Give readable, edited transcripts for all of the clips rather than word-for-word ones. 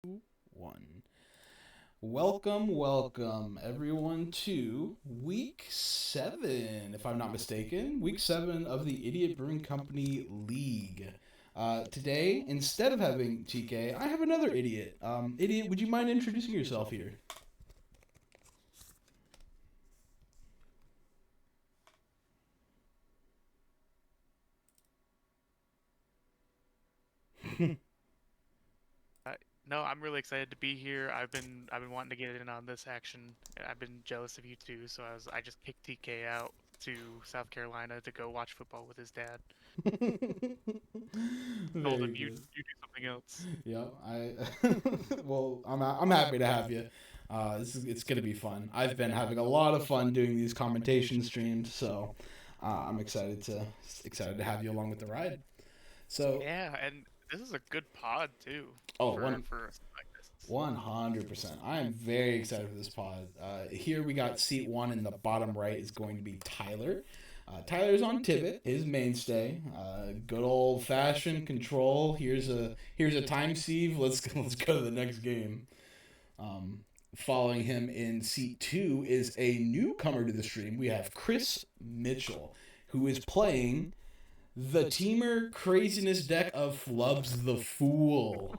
1. Welcome, everyone, to week 7, if I'm not mistaken. Week 7 of the Idiot Brewing Company League. Today, instead of having TK, I have another idiot. Idiot, would you mind introducing yourself here? No, I'm really excited to be here. I've been wanting to get in on this action. I've been jealous of you too, so I just kicked TK out to South Carolina to go watch football with his dad. Told Very him you good. do something else. Yeah, well, I'm happy to have you. It's gonna be fun. I've been having a lot of fun doing these commentation streams, so I'm excited to have you along with the ride. So, Yeah, and this is a good pod too oh, for one something like this. 100%. I am very excited for this pod. Here we got seat 1 in the bottom right is going to be Tyler. Tyler's on Tivit, his mainstay. Good old fashioned control. Here's a time sieve. Let's go to the next game. Following him in seat 2 is a newcomer to the stream. We have Chris Mitchell, who is playing the Teamer Craziness deck of Flubs the Fool.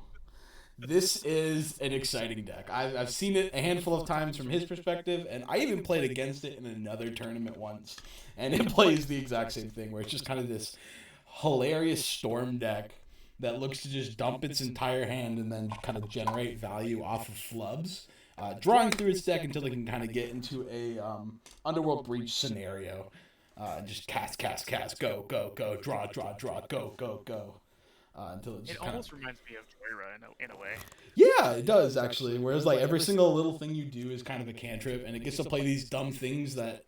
This is an exciting deck. I've seen it a handful of times from his perspective, and I even played against it in another tournament once. And it plays the exact same thing, where it's just kind of this hilarious storm deck that looks to just dump its entire hand and then kind of generate value off of flubs, drawing through its deck until they can kind of get into a Underworld Breach scenario. Just cast, go, draw, go. Until it It just almost reminds me of Joyride in a way. yeah, it does actually. Whereas like every single little thing you do is kind of a cantrip, and it gets to play these dumb things that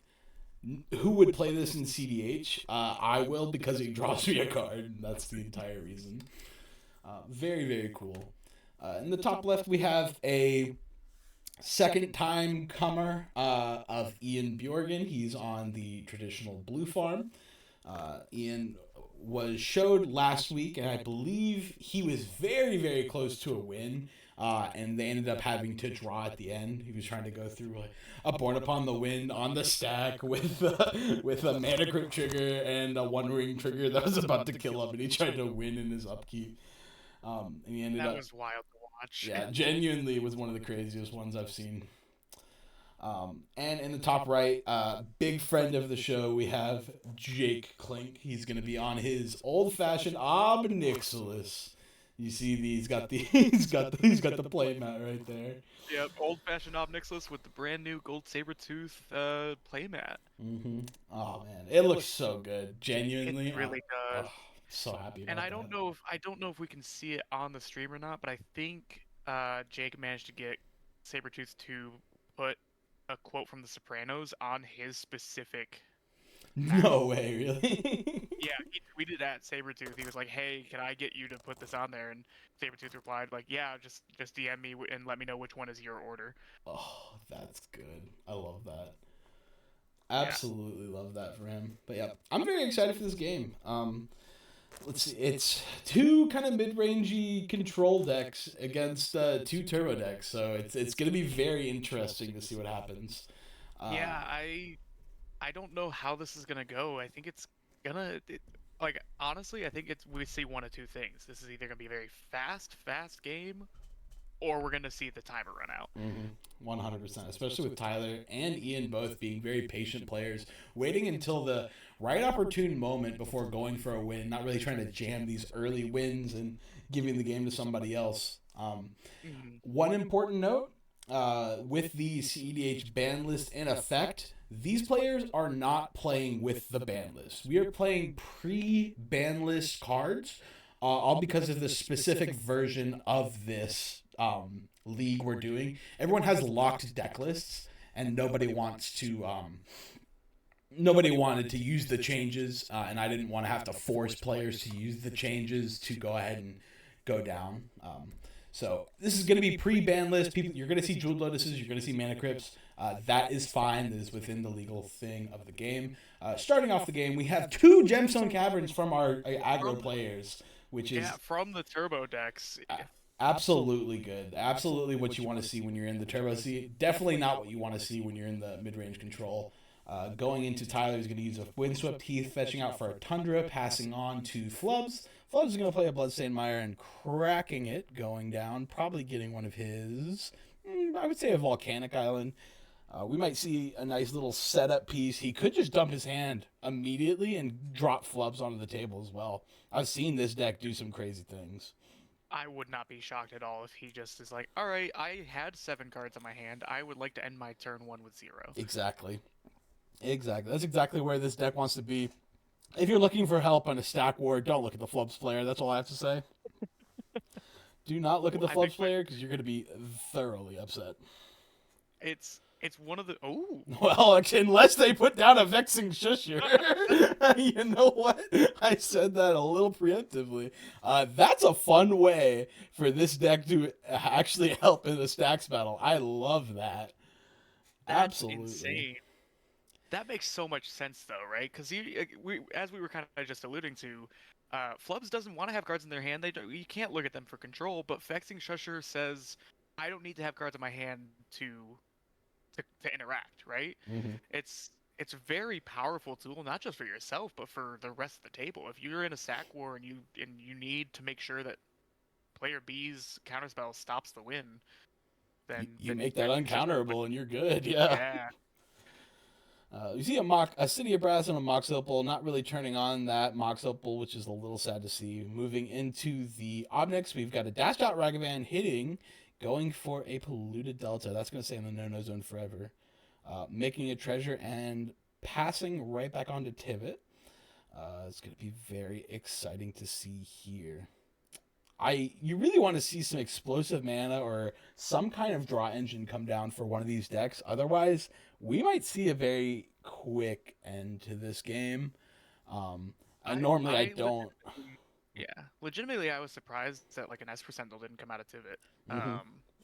who would play this in cEDH? I will because it draws me a card. And that's the entire reason. Very cool. In the top left, we have a second time comer of Ian Bjorgen. He's on the traditional blue farm. Ian was showed last week, and I believe he was very close to a win. And they ended up having to draw at the end. He was trying to go through like a Born Upon the Wind on the stack with a Mana Crypt trigger and a One Ring trigger that was about to kill him, and he tried to win in his upkeep. And he ended That up, was wild to watch. yeah, genuinely was one of the craziest ones I've seen. And in the top right, big friend of the show, we have Jake Clink. He's going to be on his old-fashioned Ob Nixilis. You see, he's got the play mat right there. Yep, old-fashioned Ob Nixilis with the brand new gold saber-tooth playmat. Oh man, it looks so good. Genuinely, It really does. so happy about And that. I don't know if we can see it on the stream or not, but I think Jake managed to get Sabretooth to put a quote from The Sopranos on his specific. No way, really? Yeah, he tweeted at Sabretooth. He was like, "Hey, can I get you to put this on there?" And Sabretooth replied like, "Yeah, just DM me and let me know which one is your order." Oh, that's good. I love that. Absolutely love that for him. But yeah, I'm very excited for this game. Let's see. It's two kind of mid-rangey control decks against two turbo decks, so it's gonna be very interesting to see what happens. Yeah, I don't know how this is gonna go. I think it's gonna like honestly, I think we see one of two things. This is either gonna be a very fast game, or we're gonna see the timer run out. 100%, especially with Tyler and Ian both being very patient players, waiting until the right opportune moment before going for a win, not really trying to jam these early wins and giving the game to somebody else. One important note, with the cEDH ban list in effect, these players are not playing with the ban list. We are playing pre-ban list cards, all because of the specific version of this league we're doing. Everyone has locked deck lists, and nobody wants to. Nobody wanted to use the changes, and I didn't want to have to force players to use the changes to go ahead and go down. So this is going to be pre-ban list. People, you're going to see Jeweled Lotuses, you're going to see Mana Crypts. That is fine. That is within the legal thing of the game. Starting off the game, we have two Gemstone Caverns from our aggro players, which is from the turbo decks. Absolutely good. Absolutely what you want to see when you're in the turbo seat. Definitely not what you want to see when you're in the mid-range control. Going into Tyler, he's going to use a Windswept Heath, fetching out for a Tundra, passing on to Flubs. Flubs is going to play a Bloodstained Mire and cracking it, going down, probably getting one of his, I would say a Volcanic Island. We might see a nice little setup piece. He could just dump his hand immediately and drop Flubs onto the table as well. I've seen this deck do some crazy things. I would not be shocked at all if he just is like, all right, I had 7 cards in my hand. I would like to end my turn 1 with 0. Exactly. Exactly. That's exactly where this deck wants to be. If you're looking for help on a stack war, don't look at the Flubs player. That's all I have to say. Do not look at the Flubs player because you're going to be thoroughly upset. It's one of the Well, unless they put down a Vexing Shusher. You know what? I said that a little preemptively. That's a fun way for this deck to actually help in the stacks battle. I love that. That's Absolutely. insane. That makes so much sense though, right? Because as we were kind of just alluding to, Flubs doesn't want to have cards in their hand. You can't look at them for control. But Vexing Shusher says, I don't need to have cards in my hand to interact, right? Mm-hmm. It's a very powerful tool, not just for yourself, but for the rest of the table. If you're in a sack war and you need to make sure that player B's counterspell stops the win, then you make that uncounterable and you're good. Yeah. You see a City of Brass and a Mox Opal, not really turning on that Mox Opal, which is a little sad to see. Moving into the Obnix, we've got a Dash Dot Ragavan hitting, going for a Polluted Delta. That's going to stay in the no-no zone forever. Making a treasure and passing right back onto Tivit. It's going to be very exciting to see here. You really want to see some explosive mana or some kind of draw engine come down for one of these decks. Otherwise, we might see a very quick end to this game. I don't. Legitimately, I was surprised that like an S Sentinel didn't come out of Tivit.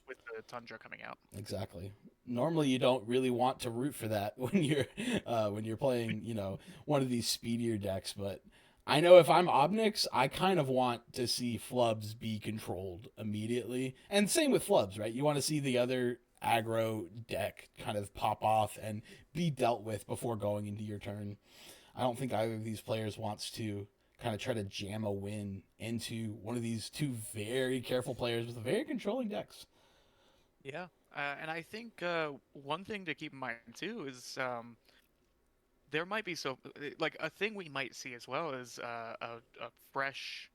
With the Tundra coming out. Exactly. Normally, you don't really want to root for that when you're playing, one of these speedier decks. But I know if I'm Obnix, I kind of want to see Flubs be controlled immediately, and same with Flubs, right? You want to see the other aggro deck kind of pop off and be dealt with before going into your turn. I don't think either of these players wants to kind of try to jam a win into one of these two very careful players with very controlling decks. Yeah, and I think one thing to keep in mind too is there might be like a thing we might see as well is a fresh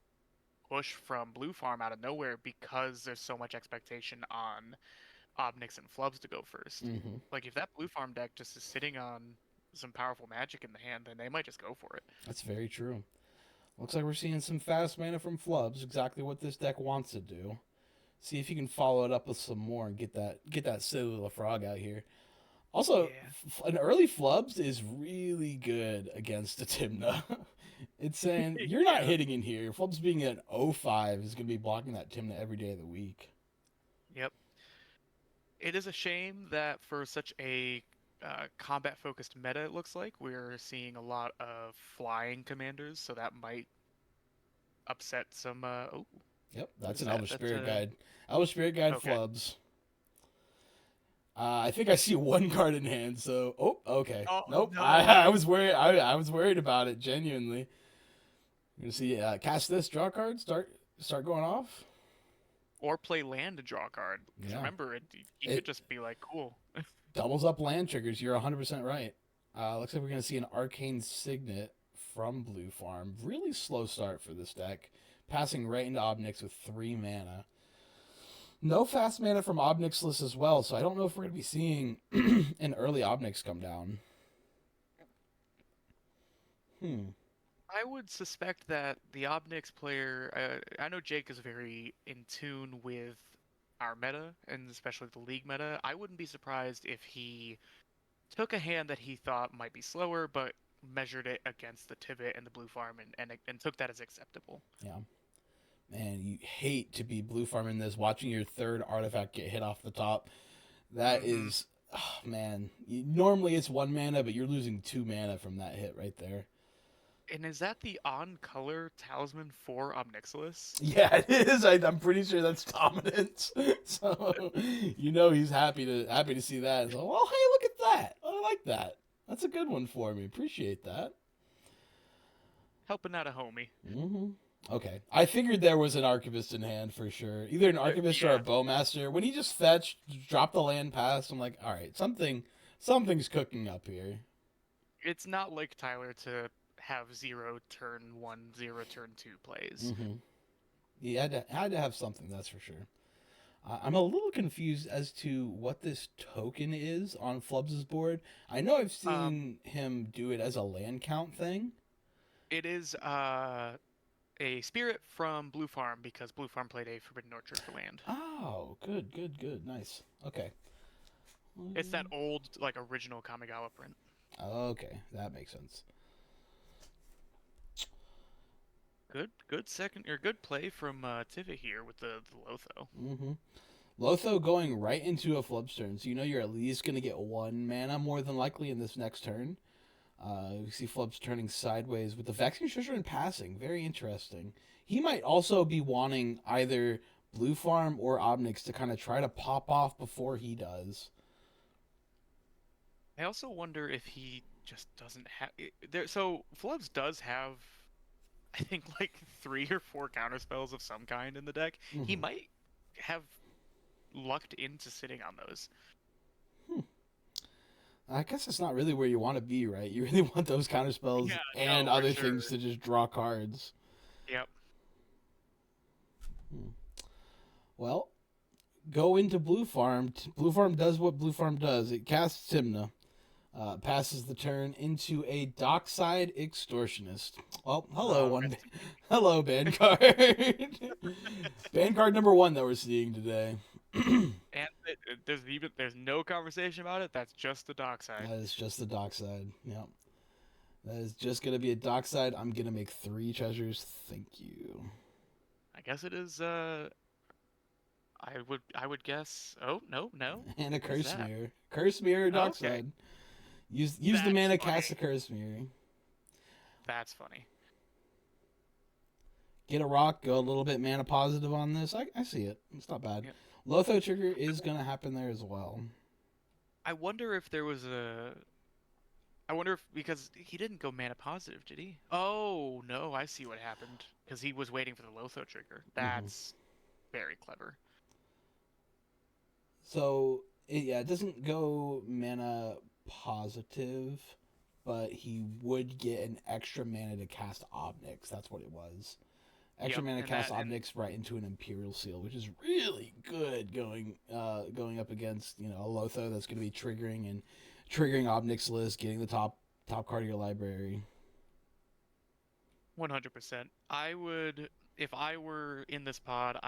push from Blue Farm out of nowhere because there's so much expectation on Obnix and Flubs to go first. Mm-hmm. Like if that Blue Farm deck just is sitting on some powerful magic in the hand, then they might just go for it. That's very true. Looks like we're seeing some fast mana from Flubs, exactly what this deck wants to do. See if you can follow it up with some more and get that silly little frog out here. Also, an early Flubs is really good against a Tymna. It's saying, you're not hitting in here. Flubs being an 0-5 is going to be blocking that Tymna every day of the week. Yep. It is a shame that for such a combat-focused meta, it looks like, we're seeing a lot of flying commanders, so that might upset some... Yep, that's an Elvish Spirit Guide. Elvish Spirit Guide Flubs. I think I see one card in hand, so... okay. Nope, no. I was worried. I was worried about it, genuinely. You're going to see cast this, draw card, start going off. Or play land to draw a card. Because remember, you could just be like, cool. Doubles up land triggers. You're 100% right. Looks like we're going to see an Arcane Signet from Blue Farm. Really slow start for this deck. Passing right into Ob Nix with 3 mana. No fast mana from Ob Nixilis as well, so I don't know if we're going to be seeing an early Ob Nix come down. I would suspect that the Ob Nix player... I know Jake is very in tune with our meta, and especially the League meta. I wouldn't be surprised if he took a hand that he thought might be slower, but measured it against the Tivit and the Blue Farm and took that as acceptable. Yeah. Man, you hate to be Blue Farm in this, watching your third artifact get hit off the top. That is, man, normally it's 1 mana, but you're losing 2 mana from that hit right there. And is that the on-color talisman for Ob Nixilis? Yeah, it is. I'm pretty sure that's dominance. So he's happy to see that. So, well, hey, look at that. I like that. That's a good one for me. Appreciate that. Helping out a homie. Mm-hmm. Okay, I figured there was an archivist in hand for sure. Either an archivist or a Yeah, bowmaster. When he just fetched, dropped the land pass, I'm like, all right, something's cooking up here. it's not like Tyler to have 0 turn 1, 0 turn 2 plays. Mm-hmm. He had to have something, that's for sure. I'm a little confused as to what this token is on Flubs' board. I know I've Um, seen him do it as a land count thing. it is a spirit from Blue Farm because Blue Farm played a Forbidden Orchard for land. Oh, good, nice. Okay. It's that old, like, original Kamigawa print. Okay, that makes sense. Good second or good play from Tivit here with the Lotho. Mm-hmm. Lotho going right into a Flubs turn, so you're at least going to get 1 mana more than likely in this next turn. We see Flubs turning sideways with the Vexing Treasure and passing. Very interesting. He might also be wanting either Blue Farm or Obnix to kind of try to pop off before he does. I also wonder if he just doesn't have there. So Flubs does have, I think, like 3 or 4 counterspells of some kind in the deck. He Mm-hmm. might have lucked into sitting on those. I guess it's not really where you want to be, right? You really want those counterspells Yeah, and no, for other sure. things to just draw cards. Yep. Well, go into Blue Farm. Blue Farm does what Blue Farm does. It casts Tymna. Passes the turn into a Dockside Extortionist. Well, hello, band card. Band card number 1 that we're seeing today. And there's no conversation about it. That's just the dockside. That is just the Dockside. Yep. That is just gonna be a Dockside. I'm gonna make 3 treasures. Thank you. I guess it is. I would guess. Oh no. And a What is Curse that? Mirror. Curse Mirror Oh, okay, Dockside. Use the that's mana, funny. cast a Curse Mirror. That's funny. Get a rock, go a little bit mana positive on this. I see it. It's not bad. Yep. Lotho trigger is going to happen there as well. I wonder if there was a. I wonder if because he didn't go mana positive, did he? Oh no, I see what happened. Because he was waiting for the Lotho trigger. That's very clever. So, it doesn't go mana positive, but he would get an extra mana to cast Obnix. That's what it was. Extra Yep, mana and cast that and Obnix right into an Imperial Seal, which is really good going up against a Lotho that's going to be triggering Ob Nixilis, getting the top card of your library. 100%. I would, if I were in this pod,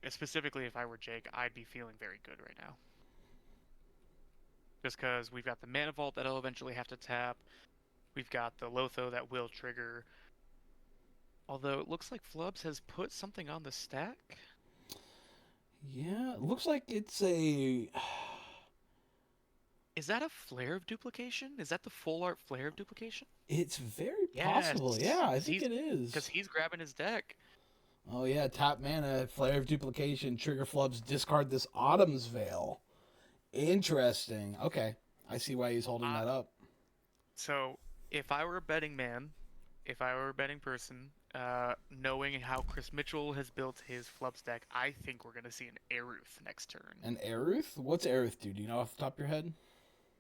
specifically if I were Jake, I'd be feeling very good right now. Just because we've got the Mana Vault that'll eventually have to tap. We've got the Lotho that will trigger. Although it looks like Flubs has put something on the stack. Yeah, it looks like it's a. Is that a Flare of Duplication? Is that the full art Flare of Duplication? It's very Yes. possible. Yeah, I think it is. Because he's grabbing his deck. Oh yeah, tap mana, Flare of Duplication, trigger Flubs, discard this Autumn's Veil. Interesting. Okay, I see why he's holding that up. So, if I were a betting man, if I were a betting person, knowing how Chris Mitchell has built his Flubs deck, I think we're going to see an Aruth next turn. An Aruth? What's Aruth do? Do you know off the top of your head?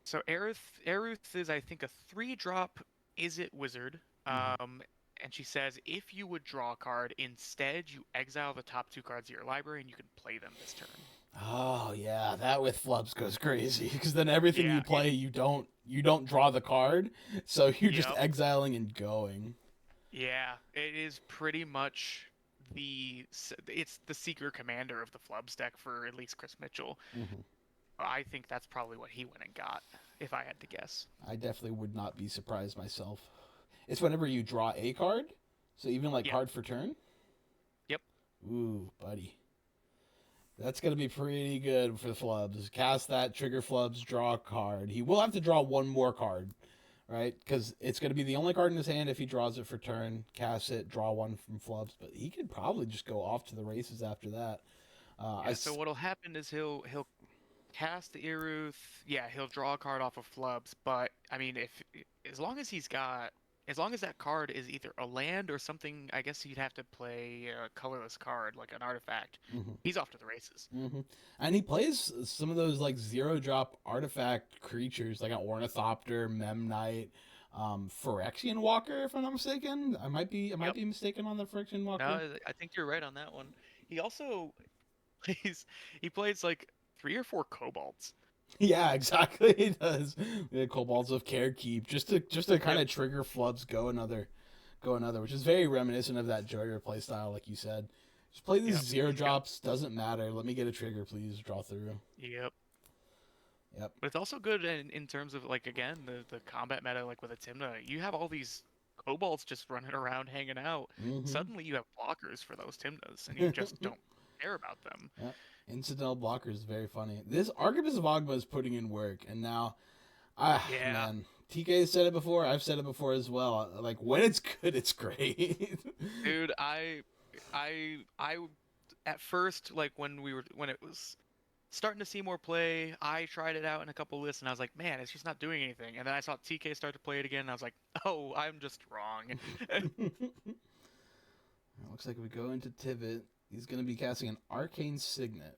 So Aruth is, I think, a 3-drop Is-It wizard. And she says if you would draw a card, instead you exile the top 2 cards of your library and you can play them this turn. Oh yeah, that with Flubs goes crazy because then everything Yeah, you play, you don't draw the card, so you're just Yep. exiling and going. Yeah, it is pretty much it's the Seeker Commander of the Flubs deck for at least Chris Mitchell. I think that's probably what he went and got, if I had to guess. I definitely would not be surprised myself. It's whenever you draw a card, so even like Yep. card for turn. Yep. Ooh, buddy. That's going to be pretty good for the Flubs. Cast that, trigger Flubs, draw a card. He will have to draw one more card right? Because it's going to be the only card in his hand if he draws it for turn, cast it, draw one from Flubs. But he could probably just go off to the races after that. Yeah, so what'll happen is he'll cast the Iruth. Yeah, he'll draw a card off of Flubs, but I mean, if as long as as long as that card is either a land or something, I guess you'd have to play a colorless card like an artifact. mm-hmm. He's off to the races. Mm-hmm. And he plays some of those like 0-drop artifact creatures like an Ornithopter, Memnite, Phyrexian Walker, if I'm not mistaken. I might Yep. be mistaken on the Phyrexian Walker. No, I think you're right on that one. He also plays he plays like 3 or 4 kobolds. Yeah, exactly. He does. The Kobolds of Carekeep just to kind Yep. of trigger Flubs go another, which is very reminiscent of that Joyer playstyle, like you said. Just play these Yep. 0-drops, doesn't matter. Let me get a trigger, please. Draw through. Yep. Yep. But it's also good in terms of like again the combat meta like with a Tymna. You have all these kobolds just running around hanging out. Mm-hmm. Suddenly you have blockers for those Tymnas and you just don't care about them. Yep. Incidental blocker is very funny. This Archibus of Ogma is putting in work, and now, Yeah. man, TK said it before. I've said it before as well. Like when it's good, it's great. Dude, I at first like when it was starting to see more play, I tried it out in a couple lists and I was like, man, it's just not doing anything. And then I saw TK start to play it again and I was like, oh, I'm just wrong. It looks like we go into Tivit. He's going to be casting an Arcane Signet.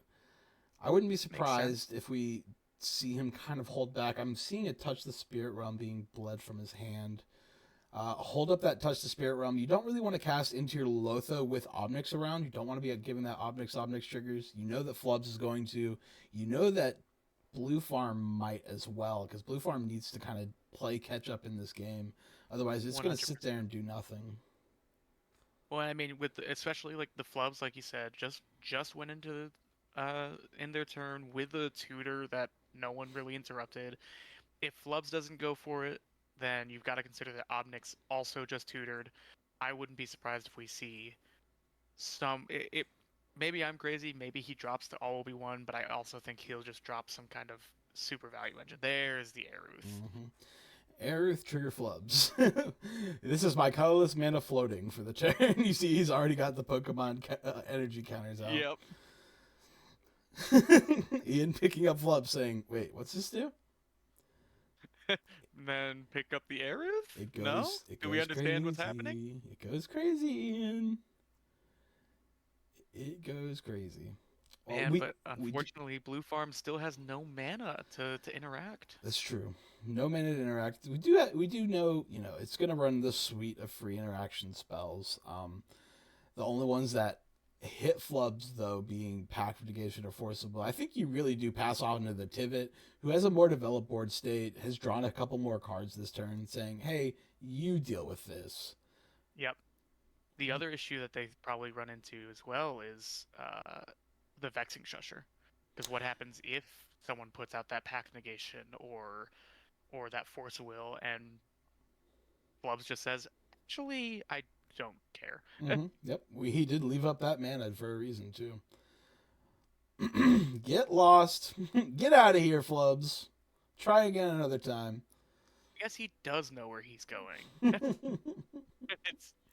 I wouldn't be surprised if we see him kind of hold back. I'm seeing a Touch the Spirit Realm being bled from his hand. Hold up that Touch the Spirit Realm. You don't really want to cast into your Lotho with Obnix around. You don't want to be giving that Obnix triggers. You know that Flubs is going to. You know that Blue Farm might as well, because Blue Farm needs to kind of play catch up in this game. Otherwise, it's going to sit there and do nothing. Well, I mean, especially like the Flubs, like you said, just went into in their turn with a tutor that no one really interrupted. If Flubs doesn't go for it, then you've got to consider that Obnix also just tutored. I wouldn't be surprised if we see maybe I'm crazy, maybe he drops the all will be one, but I also think he'll just drop some kind of super value engine. There's the Aeruth. Mm-hmm. Aeruth trigger Flubs. This is my colorless mana floating for the turn. You see, he's already got the Pokemon energy counters out. Yep. Ian picking up Flubs saying, wait, what's this do? Then pick up the Aeruth? No? Do we understand what's happening? It goes crazy, Ian. It goes crazy. Man, but unfortunately, Blue Farm still has no mana to interact. That's true. No mana to interact. We do know, it's gonna run the suite of free interaction spells. The only ones that hit Flubs though being Pact of Negation or Forcible. I think you really do pass on to the Tivit, who has a more developed board state, has drawn a couple more cards this turn, saying, "Hey, you deal with this." Yep. The other issue that they probably run into as well is the Vexing Shusher. Because what happens if someone puts out that Pact Negation or that Force Will and Flubs just says, actually, I don't care. Mm-hmm. Yep, he did leave up that mana for a reason too. Get lost. Get out of here, Flubs. Try again another time. I guess he does know where he's going.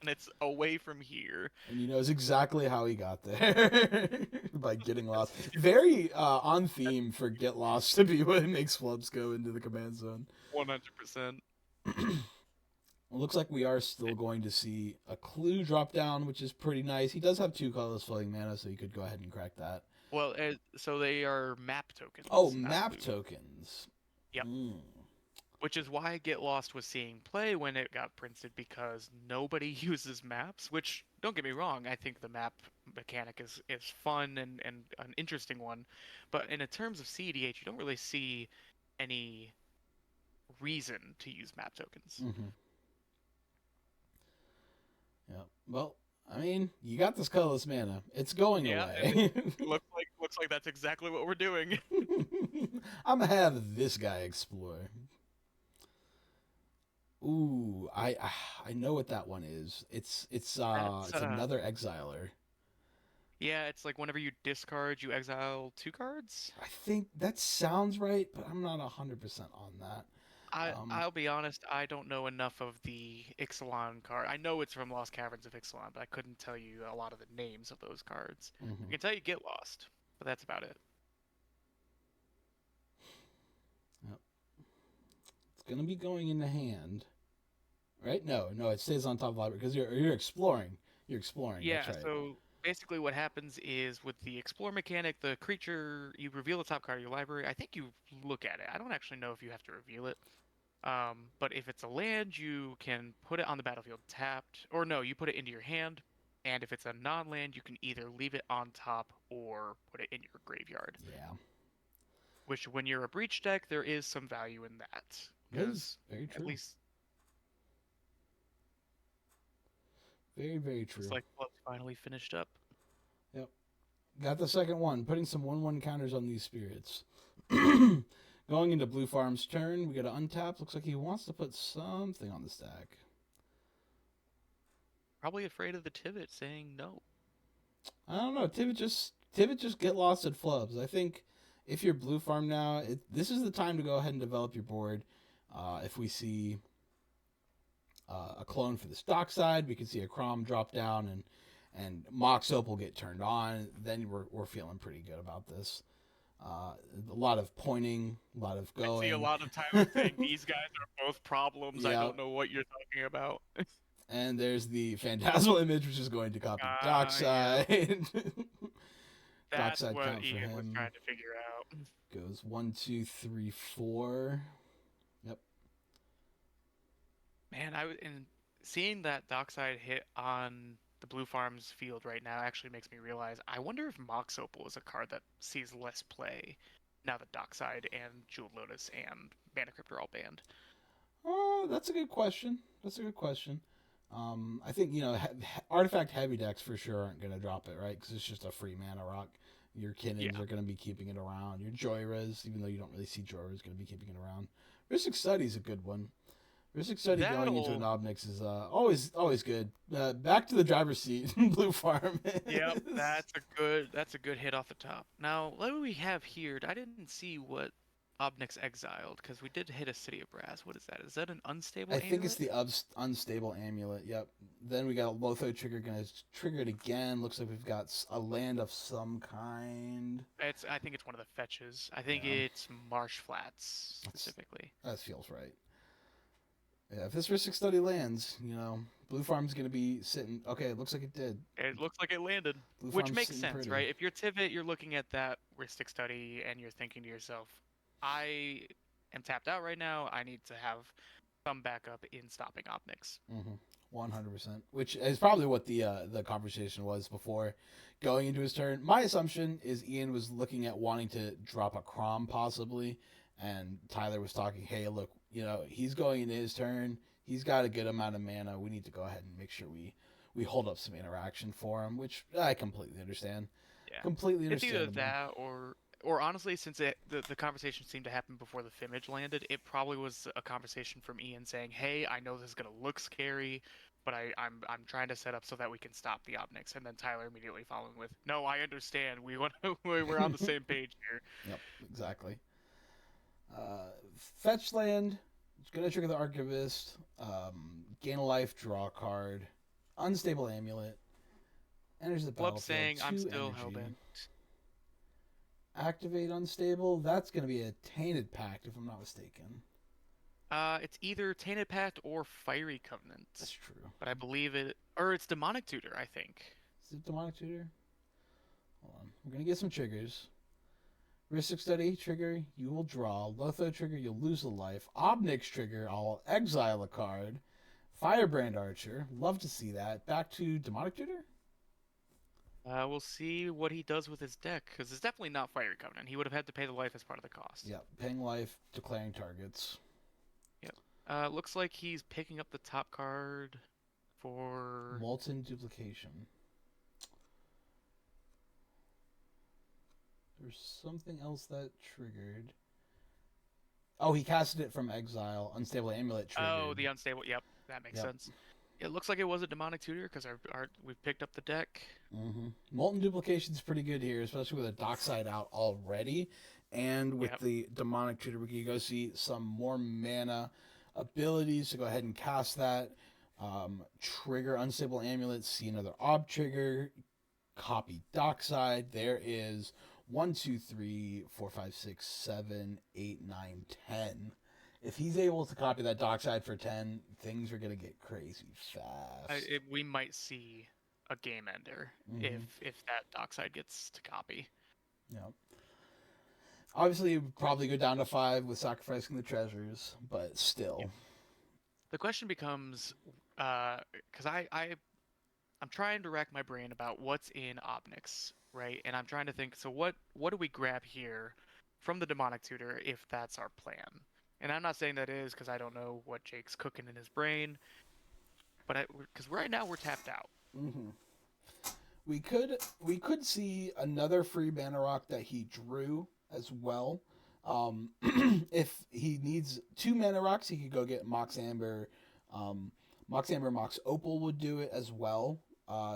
It's away from here. And he knows exactly how he got there. By getting lost. Very on theme for Get Lost to be what makes Flubs go into the command zone. 100%. It looks like we are still going to see a clue drop down, which is pretty nice. He does have 2 colorless floating mana, so you could go ahead and crack that. Well, so they are map tokens. Oh, map tokens. Yep. Which is why Get Lost was seeing play when it got printed, because nobody uses maps, which, don't get me wrong, I think the map mechanic is fun and an interesting one. But in terms of cEDH, you don't really see any reason to use map tokens. Mm-hmm. Yeah. Well, I mean, you got this colorless mana. It's going away. looks like that's exactly what we're doing. I'm gonna have this guy explore. Ooh, I know what that one is. It's another exiler. Yeah, it's like whenever you discard, you exile 2 cards. I think that sounds right, but I'm not 100% on that. I'll be honest, I don't know enough of the Ixalan card. I know it's from Lost Caverns of Ixalan, but I couldn't tell you a lot of the names of those cards. I can tell you Get Lost, but that's about it. Yep. It's gonna be going in the hand, right? No, it stays on top of the library because you're exploring. You're exploring. Yeah, That's right. so basically what happens is with the explore mechanic, the creature, you reveal the top card of your library. I think you look at it. I don't actually know if you have to reveal it. But if it's a land, you can put it on the battlefield tapped, or no, you put it into your hand. And if it's a non-land, you can either leave it on top or put it in your graveyard. Yeah. Which, when you're a breach deck, there is some value in that. Because very true. at least very, very true. it's like Flubs finally finished up. Yep. Got the second one. Putting some 1/1 counters on these spirits. Going into Blue Farm's turn, we got an untap. Looks like he wants to put something on the stack. Probably afraid of the Tivit saying no. I don't know. Tivit just get lost at Flubs. I think if you're Blue Farm now, this is the time to go ahead and develop your board. If we see a clone for this dockside, we can see a Kraum drop down and Mock Soap will get turned on. Then we're feeling pretty good about this. A lot of pointing, a lot of going. I see a lot of time saying these guys are both problems. Yep. I don't know what you're talking about. And there's the Phantasmal image, which is going to copy Dockside. Yeah. That's Dockside what Ian was trying to figure out. Goes 1, 2, 3, 4. Yep. Man, and seeing that Dockside hit on the Blue Farms field right now actually makes me realize I wonder if Mox Opal is a card that sees less play now that Dockside and Jeweled Lotus and Mana Crypt are all banned. Oh, that's a good question. I think, artifact heavy decks for sure aren't going to drop it, right? Because it's just a free mana rock. Your Kinnings are going to be keeping it around. Your Joyras, even though you don't really see Joyras, is going to be keeping it around. Rhystic Study is a good one. Rhystic Study going into an Ob Nix is always good. Back to the driver's seat, Blue Farm. Yep, that's a good hit off the top. Now, what do we have here? I didn't see what Ob Nix exiled, because we did hit a City of Brass. What is that? Is that an unstable amulet? I think it's the unstable amulet, yep. Then we got a Lotho trigger, going to trigger it again. Looks like we've got a land of some kind. I think it's one of the fetches. I think it's Marsh Flats, specifically. That feels right. Yeah, if this Rhystic Study lands, Blue Farm's going to be sitting... Okay, it looks like it did. It looks like it landed, which makes sense, pretty. Right? If you're Tivit, you're looking at that Rhystic Study, and you're thinking to yourself, I am tapped out right now. I need to have some backup in stopping Ob Nix. 100%. Which is probably what the conversation was before going into his turn. My assumption is Ian was looking at wanting to drop a Kraum possibly, and Tyler was talking, hey, look, he's going into his turn. He's got a good amount of mana. We need to go ahead and make sure we hold up some interaction for him, which I completely understand. Yeah. Completely understand. It's either that or honestly, since the conversation seemed to happen before the Fimage landed, it probably was a conversation from Ian saying, hey, I know this is going to look scary, but I'm trying to set up so that we can stop the Ob Nix. And then Tyler immediately following with, no, I understand. We're on the same page here. Yep, exactly. Fetch land. It's going to trigger the Archivist. Gain a life, draw a card. Unstable amulet. Enters the battlefield. Saying I'm still hellbent. Activate unstable. That's going to be a Tainted Pact, if I'm not mistaken. It's either Tainted Pact or Fiery Covenant. That's true. But I believe it's Demonic Tutor, I think. Is it Demonic Tutor? Hold on. We're going to get some triggers. Rhystic Study trigger, you will draw. Lotho trigger, you'll lose a life. Ob Nix trigger, I'll exile a card. Firebrand Archer, love to see that. Back to Demonic Tutor? We'll see what he does with his deck, because it's definitely not Fiery Covenant. He would have had to pay the life as part of the cost. Yep, paying life, declaring targets. Yep. Looks like he's picking up the top card for... Molten Duplication. There's something else that triggered. Oh, he casted it from exile. Unstable Amulet triggered. Oh, the unstable. Yep, that makes sense. It looks like it was a Demonic Tutor because we've picked up the deck. Molten Duplication is pretty good here, especially with a Dockside out already. And with Yep. the demonic tutor, we can go see some more mana abilities to go ahead and cast that. Trigger unstable amulet, see another ob trigger, copy dockside. There is 1, 2, 3, 4, 5, 6, 7, 8, 9, 10. If he's able to copy that dockside for 10, things are going to get crazy fast. We might see a game ender Mm-hmm. if that dockside gets to copy. Yeah. Obviously, it would probably go down to 5 with sacrificing the treasures, but still. Yep. The question becomes, because I'm trying to rack my brain about what's in Ob Nix, right? And I'm trying to think, so what do we grab here from the demonic tutor if that's our plan? And I'm not saying that is because I don't know what Jake's cooking in his brain, but because right now we're tapped out. Mm-hmm. We could see another free mana rock that he drew as well. Um, if he needs 2 mana rocks, he could go get Mox Amber. Mox Amber, Mox Opal would do it as well.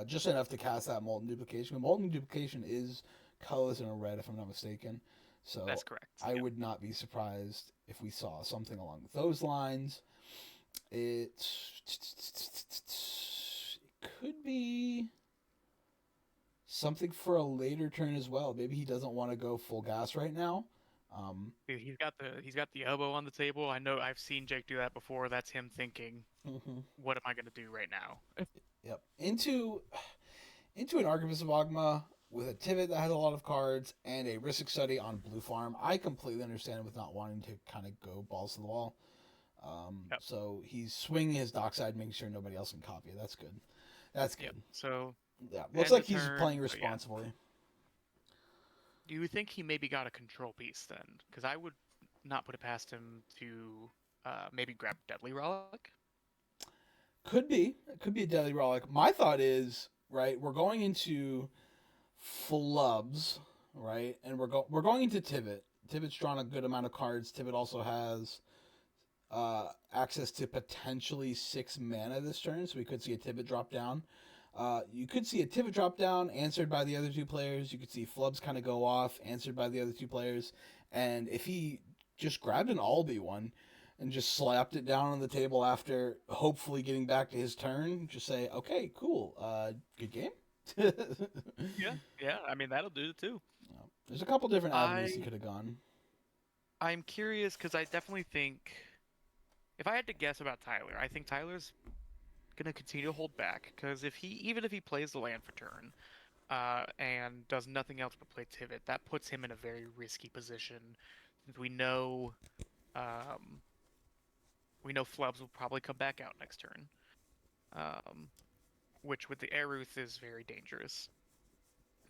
Just enough to cast that Molten Duplication. Molten Duplication is colorless and a red, if I'm not mistaken. So That's correct. I Yep. would not be surprised if we saw something along those lines. It could be something for a later turn as well. Maybe he doesn't want to go full gas right now. Um, He's got the elbow on the table. I know I've seen Jake do that before. That's him thinking, mhm. what am I gonna do right now? Yep. Into an Archivist of Ogma with a Tivit that has a lot of cards and a Ristic Study on Blue Farm. I completely understand with not wanting to kind of go balls to the wall. Yep. So he's swinging his dockside, making sure nobody else can copy it. That's good. That's Yep. good. So Yeah. Looks end like of he's turn. playing Oh yeah. responsibly. Do you think he maybe got a control piece then? Because I would not put it past him to maybe grab Deadly Relic. Could be. It could be a Deadly Relic. My thought is, right, we're going into Flubs, right? And we're going into Tivit. Tivit's drawn a good amount of cards. Tivit also has access to potentially 6 mana this turn, so we could see a Tivit drop down. You could see a Tivit drop down, answered by the other 2 players. You could see Flubs kind of go off, answered by the other 2 players. And if he just grabbed an Albi one and just slapped it down on the table after hopefully getting back to his turn, just say, okay, cool, good game. Yeah. Yeah. I mean that'll do it too. There's a couple different avenues he I could have gone. I'm curious because I definitely think if I had to guess about Tyler, I think Tyler's gonna continue to hold back because even if he plays the land for turn, and does nothing else but play Tivit, that puts him in a very risky position. Since um, we know Flubs will probably come back out next turn, um, which with the Aeruth is very dangerous.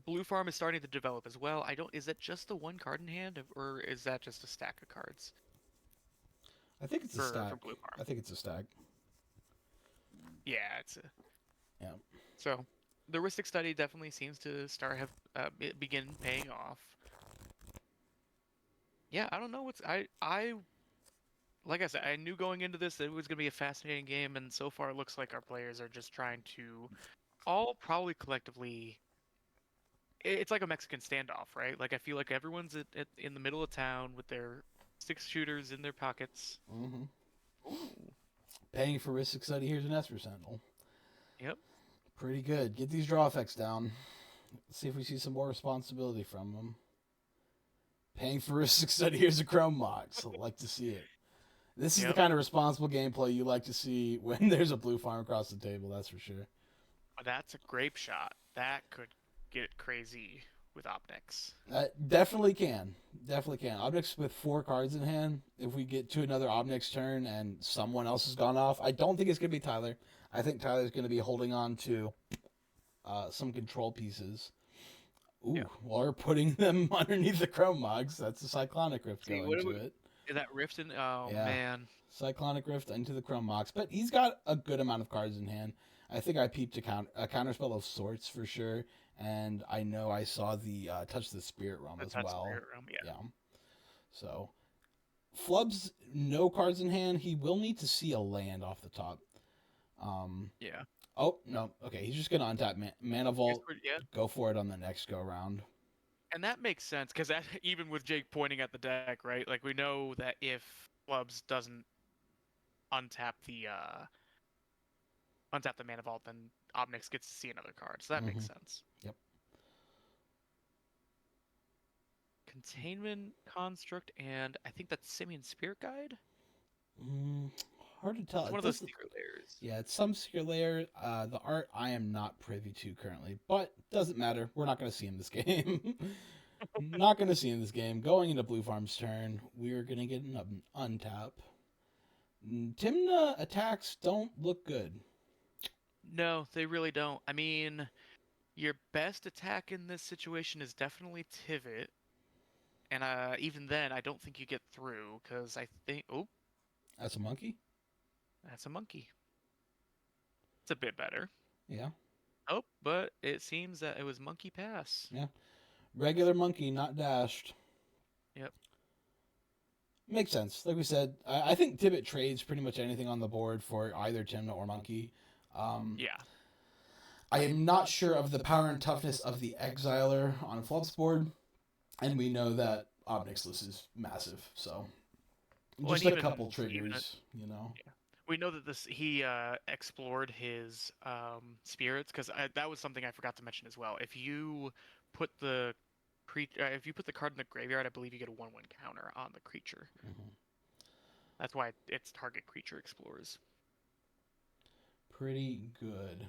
Blue Farm is starting to develop as well. I don't. Is that just the one card in hand, or is that just a stack of cards I think it's a for stack. Blue I Farm? think it's a stack. Yeah, it's a Yeah. so. The Ristic study definitely seems to begin paying off. Yeah, I don't know what's I like I said, I knew going into this that it was going to be a fascinating game, and so far it looks like our players are just trying to all probably collectively. It's like a Mexican standoff, right? Like I feel like everyone's in the middle of town with their 6 shooters in their pockets. Mm-hmm. Ooh, Paying for Ristic Study. Here's an Esper Sentinel. yep. Pretty good. Get these draw effects down. Let's see if we see some more responsibility from them. Paying for Ristic Study. Here's a Chrome Mox. I'd like to see it. This is the Yep. kind of responsible gameplay you like to see when there's a blue farm across the table, that's for sure. That's a grape shot. That could get crazy with Optics. Definitely can. Definitely can. Obnix with 4 cards in hand. If we get to another Obnix turn and someone else has gone off, I don't think it's going to be Tyler. I think Tyler's going to be holding on to some control pieces. Ooh, Yeah. while we're putting them underneath the Chrome Mogs, that's a Cyclonic Rift See, going to it. is that Rift in? Oh Yeah, man. Cyclonic Rift into the Chrome Mox. But he's got a good amount of cards in hand. I think I peeped a counterspell of sorts for sure. And I know I saw the Touch the Spirit Realm as That's well. Spirit Realm. Yeah. Yeah. So, Flubs, no cards in hand. He will need to see a land off the top. Yeah. Oh, no. Okay, he's just going to untap Mana Vault. Yeah. Go for it on the next go round. And that makes sense, because even with Jake pointing at the deck, right? Like, we know that if Flubs doesn't untap the mana vault, then Obnix gets to see another card. So that makes sense. Yep. Containment Construct, and I think that's Simian Spirit Guide. Hard to tell. It's one of those secret layers. Yeah, it's some secret layer. The art I am not privy to currently, but doesn't matter. We're not going to see in this game. Not going to see in this game. Going into Blue Farm's turn, we're going to get an untap. Tymna attacks don't look good. No, they really don't. I mean, your best attack in this situation is definitely Tivit. And even then, I don't think you get through, because I think... Oh. That's a monkey? That's a monkey. It's a bit better. Yeah. Oh, but it seems that it was monkey pass. Yeah. Regular monkey, not dashed. Yep. Makes sense. Like we said, I think Tivit trades pretty much anything on the board for either Tymna or monkey. Yeah. I am not sure of the power and toughness of the Exiler on Flubs board, and we know that Ob Nixilis is massive, so just a couple triggers, you know. Yeah. We know that he explored his spirits, because that was something I forgot to mention as well. If you put the card in the graveyard, I believe you get a 1/1 counter on the creature. That's why it's target creature explores. Pretty good.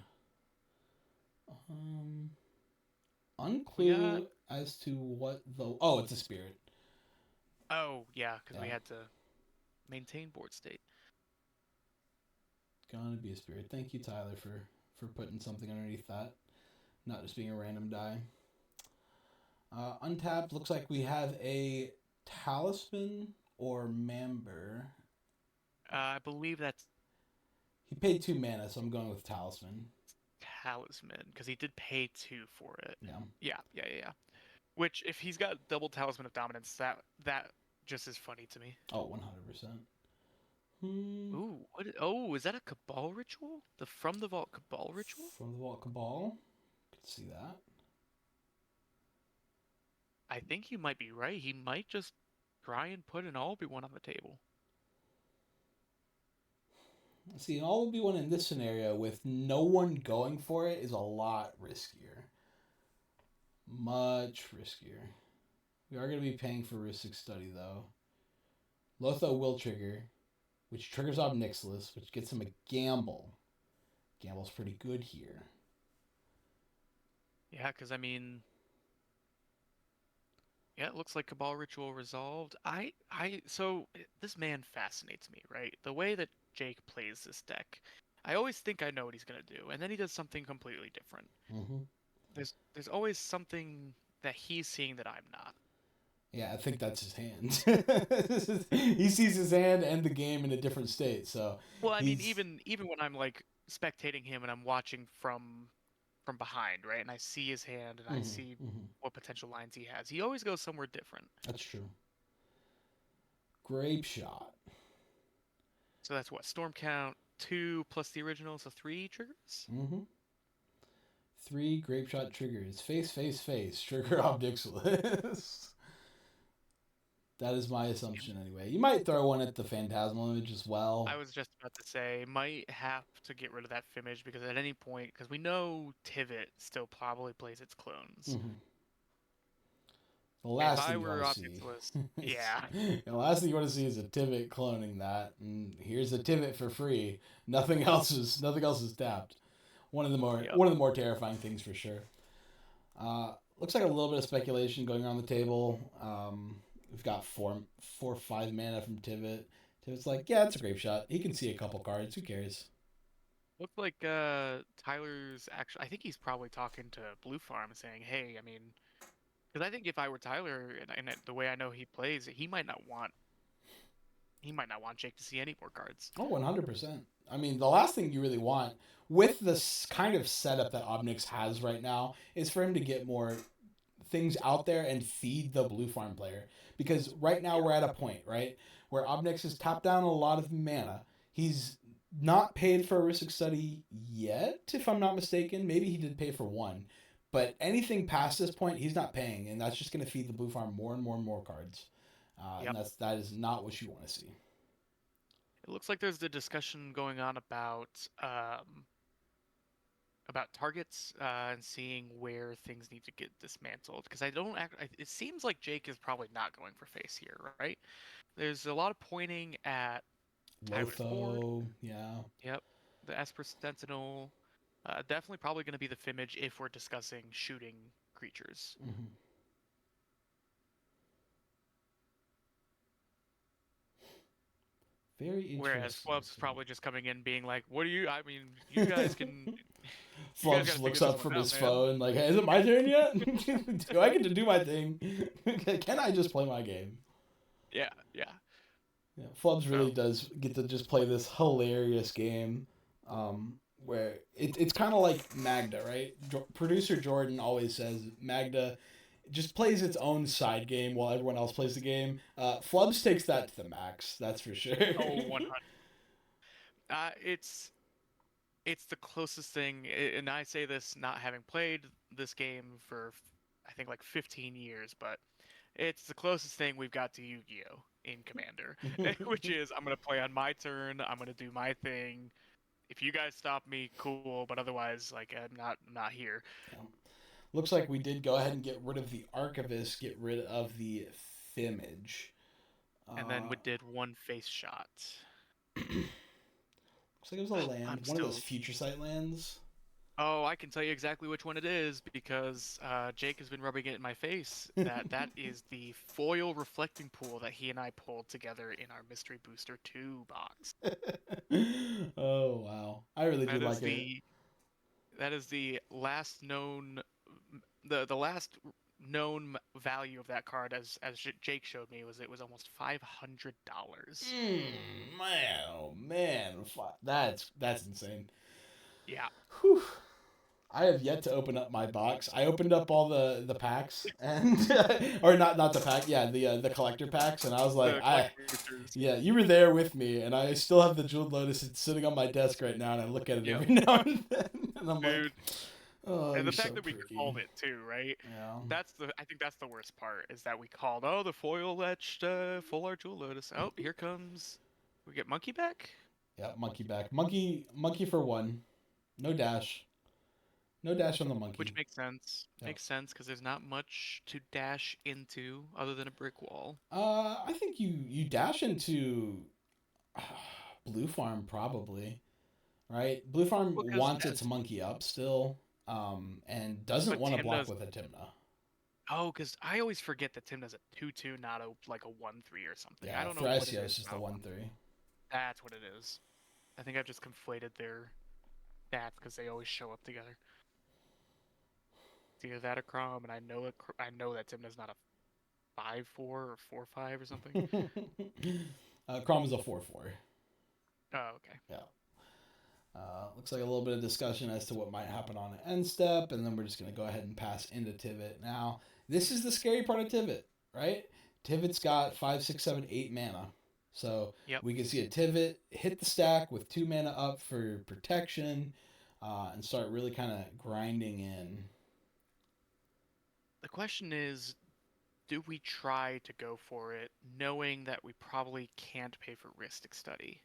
Unclear as to what the... Oh, it's a spirit. Oh, yeah, because we had to maintain board state. Gonna be a spirit. Thank you, Tyler, for putting something underneath that. Not just being a random die. Untapped, looks like we have a Talisman or Mamber. I believe that's... He paid 2 mana, so I'm going with Talisman. Talisman, because he did pay 2 for it. Yeah. Yeah. Which, if he's got double Talisman of Dominance, that just is funny to me. Oh, 100%. Ooh, what? Oh, is that a Cabal Ritual? The From the Vault Cabal Ritual? From the Vault Cabal? Could see that. I think you might be right. He might just try and put an Obi-Wan on the table. See, an Obi-Wan in this scenario with no one going for it is a lot riskier. Much riskier. We are going to be paying for Rhystic Study, though. Lotho will trigger, which triggers Ob Nixilis, which gets him a gamble. Gamble's pretty good here. Yeah, because, I mean... Yeah, it looks like Cabal Ritual resolved. So, this man fascinates me, right? The way that Jake plays this deck. I always think I know what he's going to do, and then he does something completely different. There's always something that he's seeing that I'm not. Yeah, I think that's his hand. He sees his hand and the game in a different state, so... Well, I mean, even when I'm, like, spectating him and I'm watching from behind, right? And I see his hand and I see what potential lines he has. He always goes somewhere different. That's true. Grape Shot. So that's what? Storm Count 2 plus the original, so 3 triggers? 3 Grape Shot triggers. Face. Trigger Ob Nixilis. That is my assumption anyway. You might throw one at the Phantasmal Image as well. I was just about to say, might have to get rid of that image, because at any point, because we know Tivit still probably plays its clones. The last thing you want to see. Yeah. The last thing you want to see is a Tivit cloning that, and here's a Tivit for free. Nothing else is tapped. One of the more terrifying things for sure. Looks like a little bit of speculation going around the table. We've got 4 or 5 mana from Tivit. Tivit's like, yeah, it's a Grape Shot. He can see a couple cards. Who cares? Looks like Tyler's actually... I think he's probably talking to Blue Farm saying, hey, I mean... Because I think if I were Tyler, and the way I know he plays, he might not want Jake to see any more cards. Oh, 100%. I mean, the last thing you really want with this kind of setup that Obnix has right now is for him to get more things out there and feed the Blue Farm player. Because right now we're at a point, right, where Obnix has tapped down a lot of mana. He's not paid for a Rhystic Study yet, if I'm not mistaken. Maybe he did pay for 1. But anything past this point, he's not paying, and that's just going to feed the blue farm more and more and more cards. And that is not what you want to see. It looks like there's the discussion going on about targets and seeing where things need to get dismantled. Because it seems like Jake is probably not going for face here, right? There's a lot of pointing at Tyler's board. Lotho, yeah. Yep. The Esper Sentinel. Definitely probably going to be the Fimage if we're discussing shooting creatures. Mm-hmm. Very interesting. Whereas Flubs is probably just coming in being like, what do you, I mean, you guys can... Flubs looks up from his phone like, hey, is it my turn yet? Do I get to do my thing? Can I just play my game? Yeah. Flubs really does get to just play this hilarious game where it's kind of like Magda, right? Producer Jordan always says Magda just plays its own side game while everyone else plays the game. Flubs takes that to the max, that's for sure. Oh, 100. It's the closest thing, and I say this not having played this game for, I think, like 15 years, but it's the closest thing we've got to Yu-Gi-Oh! In Commander, which is I'm going to play on my turn, I'm going to do my thing. If you guys stop me, cool, but otherwise, like, I'm not here. Yeah. Looks like we did go ahead and get rid of the Archivist, get rid of the Fimage. And then we did one face shot. Looks like it was a land, one of those Future Sight lands. Oh, I can tell you exactly which one it is because Jake has been rubbing it in my face. That is the foil reflecting pool that he and I pulled together in our Mystery Booster 2 box. Oh, wow. I really did like it. That is the last known... The last known value of that card, as Jake showed me, was almost $500. Man, oh man, that's insane. Yeah. Whew. I have yet to open up my box. I opened up all the packs and or not the pack, yeah, the collector packs, and I was like, yeah, you were there with me, and I still have the Jeweled Lotus. It's sitting on my desk right now, and I look at it every now and then, and I'm like, oh, and the fact that we called it too, right? Yeah. I think that's the worst part, is that we called, the foil etched full art Jewel Lotus. Oh, here comes, we get Monkey back? Yeah, Monkey back. Monkey for 1. No dash. No dash on the Monkey. Which makes sense. Yep. Makes sense, because there's not much to dash into other than a brick wall. I think you dash into Blue Farm probably, right? Blue Farm wants its Monkey up still, and doesn't want to block with a Tymna. Oh, because I always forget that Tymna's a 2/2, not a 1/3 or something. Yeah, I don't know. Thrasios is the 1/3. That's what it is. I think I've just conflated their stats because they always show up together. It's either that or Kraum, and I know that Tymna's not a 5/4 or 4/5 or something. Kraum is a 4/4. Oh, okay. Yeah. Looks like a little bit of discussion as to what might happen on an end step, and then we're just going to go ahead and pass into Tivit. Now, this is the scary part of Tivit, right? Tivit's got 5, 6, 7, 8 mana. So we can see a Tivit hit the stack with 2 mana up for protection and start really kind of grinding in. The question is, do we try to go for it knowing that we probably can't pay for Rhystic Study?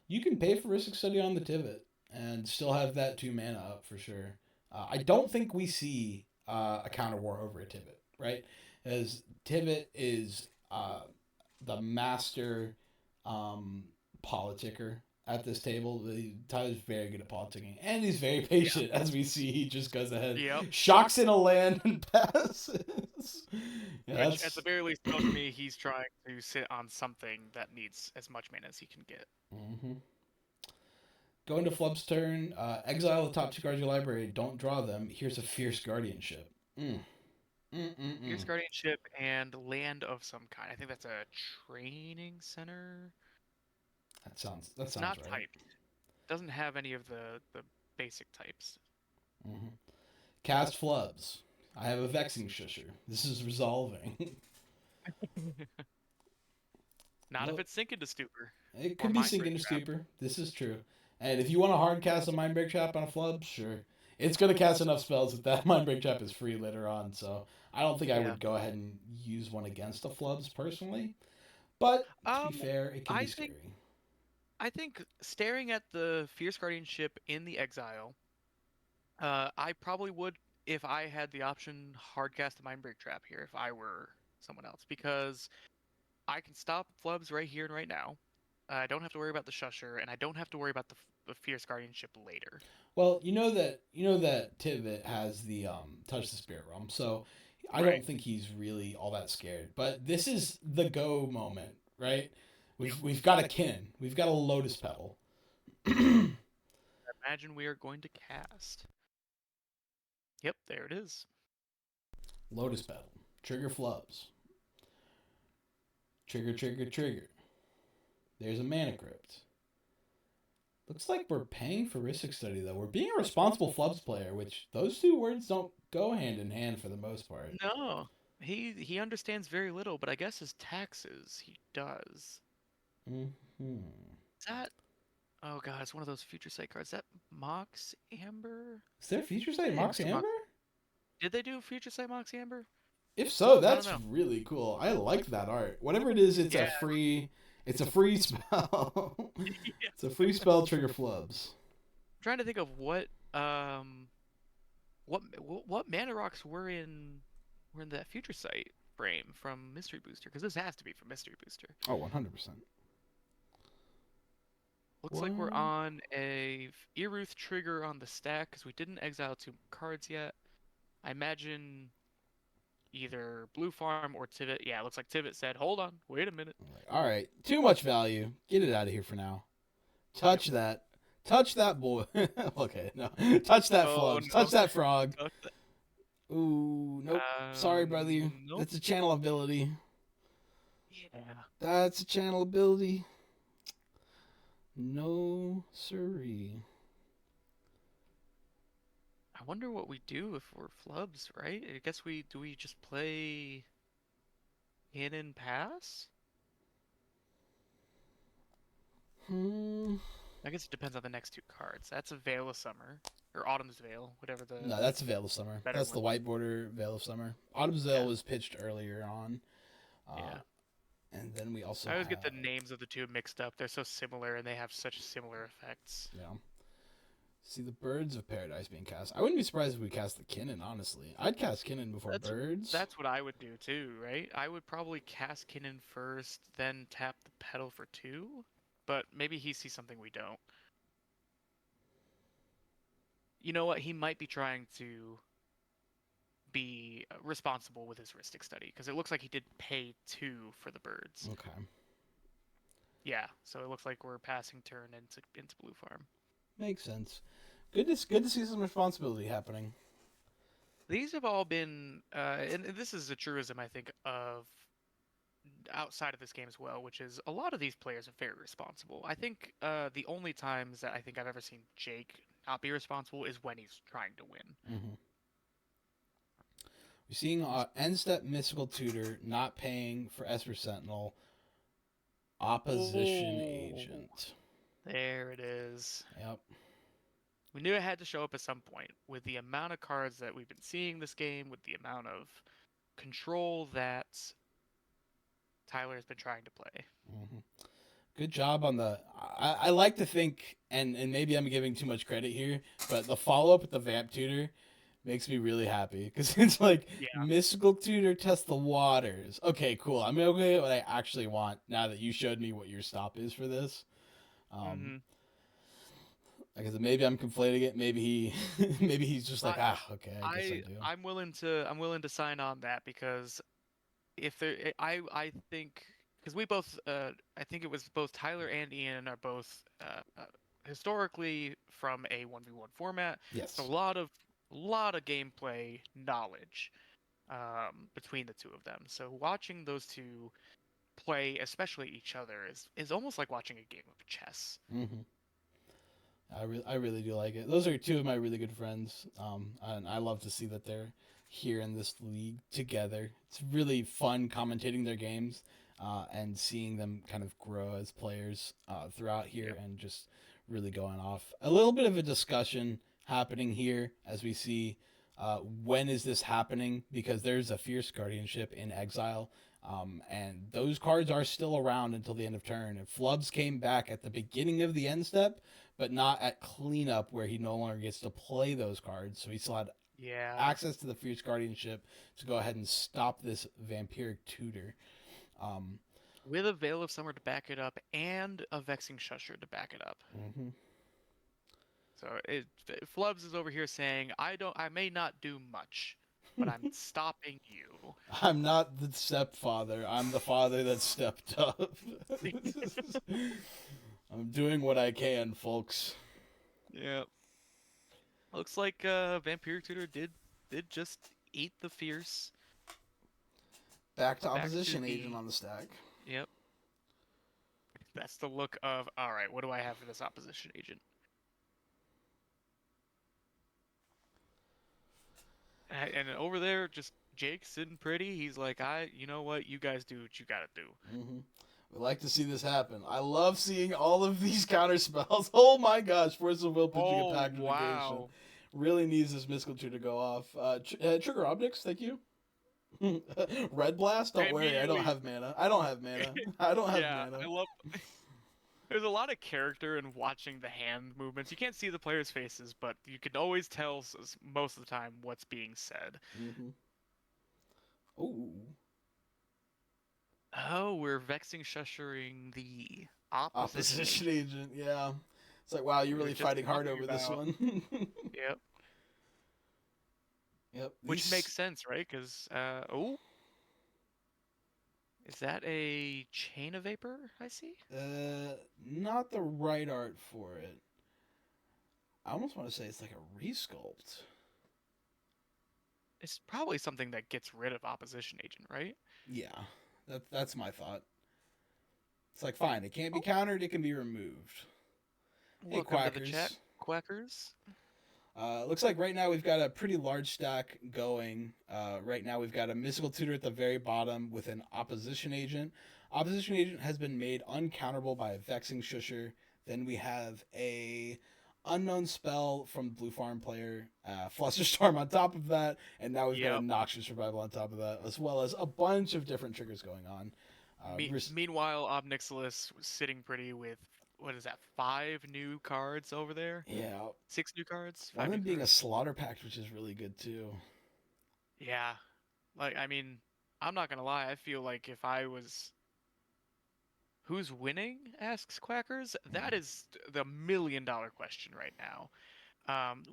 You can pay for Rhystic Study on the Tivit and still have that 2 mana up for sure. I don't think we see a counter war over a Tivit, right? As Tivit is the master politicker at this table. Tyler's very good at politicking, and he's very patient. As we see, he just goes ahead, shocks in a land, and passes. Which, at the very least, tells me he's trying to sit on something that needs as much mana as he can get. Mm-hmm. Going to Flub's turn. Exile the top 2 cards of your library. Don't draw them. Here's a Fierce Guardianship. Fierce Guardianship and land of some kind. I think that's a training center. That sounds right. It's not typed. It doesn't have any of the basic types. Mm-hmm. Cast Flubs. I have a Vexing Shusher. This is resolving. Not if it's Sink into Stupor. It could be Sink into Stupor. This is true. And if you want to hard cast a Mindbreak Trap on a Flub, sure. it's going to cast enough spells that Mindbreak Trap is free later on. So I don't think I Yeah. would go ahead and use one against a Flubs personally. But to be Um, fair, it can be I think scary. I think staring at the Fierce Guardianship in the exile, I probably would, if I had the option, hardcast the Mindbreak Trap here if I were someone else, because I can stop Flubs right here and right now. I don't have to worry about the Shusher, and I don't have to worry about the Fierce Guardianship later. Well, you know that Tivit has the touch the spirit realm, so I Right. don't think he's really all that scared. But this is the go moment, right? We've got a Kin, we've got a Lotus Petal. Imagine we are going to cast. Yep, there it is. Lotus Petal, trigger Flubs, trigger trigger trigger. There's a Mana Crypt. Looks like we're paying for Ristic Study though. We're being a responsible Flubs player, which those two words don't go hand in hand for the most part. No, he understands very little, but I guess his taxes he does. Mm-hmm. Is that? Oh god, it's one of those future sight cards. Is that Mox Amber? Is there Future Sight Yeah, Mox it's Amber? Did they do future sight Mox Amber? If so, I don't that's know. really cool. I like that art. Whatever it is, it's Yeah. it's a free spell. It's a free spell trigger Flubs. I'm trying to think of what mana rocks were in that future sight frame from Mystery Booster, because this has to be from Mystery Booster. Oh, 100%. Looks like we're on a Eruth trigger on the stack because we didn't exile 2 cards yet. I imagine either Blue Farm or Tivit. Yeah, it looks like Tivit said, "Hold on, wait a minute." All right, too much value. Get it out of here for now. Touch that. Touch that boy. Okay, no. Touch that Flubs. No. Touch that frog. Ooh, nope. Sorry, brother. Nope. That's a channel ability. Yeah. That's a channel ability. No siree. I wonder what we do if we're Flubs, right? I guess we just play in and pass? I guess it depends on the next 2 cards. That's a Veil of Summer. Or Autumn's Veil, whatever the... No, that's Veil of Summer. That's the white border Veil of Summer. Autumn's Veil was pitched earlier on. Yeah. And then we also I always get the names of the two mixed up. They're so similar and they have such similar effects. Yeah. See the Birds of Paradise being cast. I wouldn't be surprised if we cast the Kinnan, honestly. I'd cast Kinnan before Birds. That's what I would do too, right? I would probably cast Kinnan first, then tap the Petal for 2. But maybe he sees something we don't. You know what? He might be trying to be responsible with his Ristic Study, because it looks like he did pay 2 for the Birds. Okay. Yeah, so it looks like we're passing turn into Blue Farm. Makes sense. Good to see some responsibility happening. These have all been, and this is a truism, I think, of outside of this game as well, which is a lot of these players are very responsible. I think the only times that I think I've ever seen Jake not be responsible is when he's trying to win. Mm-hmm. We're seeing end step Mystical Tutor not paying for Esper Sentinel. Opposition Agent. There it is. Yep. We knew it had to show up at some point. With the amount of cards that we've been seeing this game, with the amount of control that Tyler has been trying to play. Mm-hmm. Good job on the... I like to think, and maybe I'm giving too much credit here, but the follow-up with the Vamp Tutor makes me really happy, because it's like, Mystical Tutor, test the waters. Okay, cool. I'm going to get what I actually want now that you showed me what your stop is for this. I guess maybe I'm conflating it. Maybe he's just like, okay, I guess I do. I'm willing to sign on that, because if there, I think, because we both, I think it was both Tyler and Ian are both historically from a 1v1 format. Yes. So a lot of gameplay knowledge between the two of them. So watching those two play, especially each other, is almost like watching a game of chess. Mm-hmm. I really do like it. Those are two of my really good friends, and I love to see that they're here in this league together. It's really fun commentating their games and seeing them kind of grow as players throughout here, and just really going off. A little bit of a discussion happening here as we see when is this happening, because there's a Fierce Guardianship in exile, and those cards are still around until the end of turn. And Flubs came back at the beginning of the end step, but not at cleanup where he no longer gets to play those cards, so he still had Yeah. access to the Fierce Guardianship to go ahead and stop this Vampiric Tutor. Um, With a Veil of Summer to back it up and a Vexing Shusher to back it up. mm-hmm. So Flubs is over here saying, I may not do much, but I'm stopping you. I'm not the stepfather. I'm the father that stepped up. I'm doing what I can, folks. Yeah. Looks like Vampiric Tutor did just eat the Fierce. Back to Back to opposition the- agent on the stack. Yep. That's the look of, all right, what do I have for this opposition agent? And over there, just Jake sitting pretty. He's like, you know what? You guys do what you gotta do. Mm-hmm. We like to see this happen. I love seeing all of these counter spells. Oh my gosh, Force of Will pitching a pact of negation. Wow. Really needs this mystical tutor to go off. Trigger Optics, thank you. Red Blast, don't worry, I don't have mana. I don't have mana. I love. There's a lot of character in watching the hand movements. You can't see the players' faces, but you can always tell most of the time what's being said. Mm-hmm. Ooh. Oh, we're Vexing Shushering the Opposition agent, yeah. It's like, wow, you're really fighting hard over this one. Yep. Yep. Which makes sense, right? Because, is that a Chain of Vapor I see? Not the right art for it. I almost want to say it's like a resculpt. It's probably something that gets rid of Opposition Agent, right? Yeah, that's my thought. It's like, fine, it can't be countered, it can be removed. Welcome hey, to the chat, Quackers. Looks like right now we've got a pretty large stack going. Right now we've got a Mystical Tutor at the very bottom with an Opposition Agent. Opposition Agent has been made uncounterable by a Vexing Shusher. Then we have a unknown spell from Blue Farm player, Flusterstorm on top of that, and now we've got a Noxious Revival on top of that, as well as a bunch of different triggers going on. Meanwhile, Ob Nixilis was sitting pretty with, what is that, 5 new cards over there? Yeah. 6 new cards? One of them being a Slaughter Pact, which is really good too. Yeah. Like, I mean, I'm not gonna lie, I feel like if I was... Who's winning? Asks Quackers. That is the million-dollar question right now.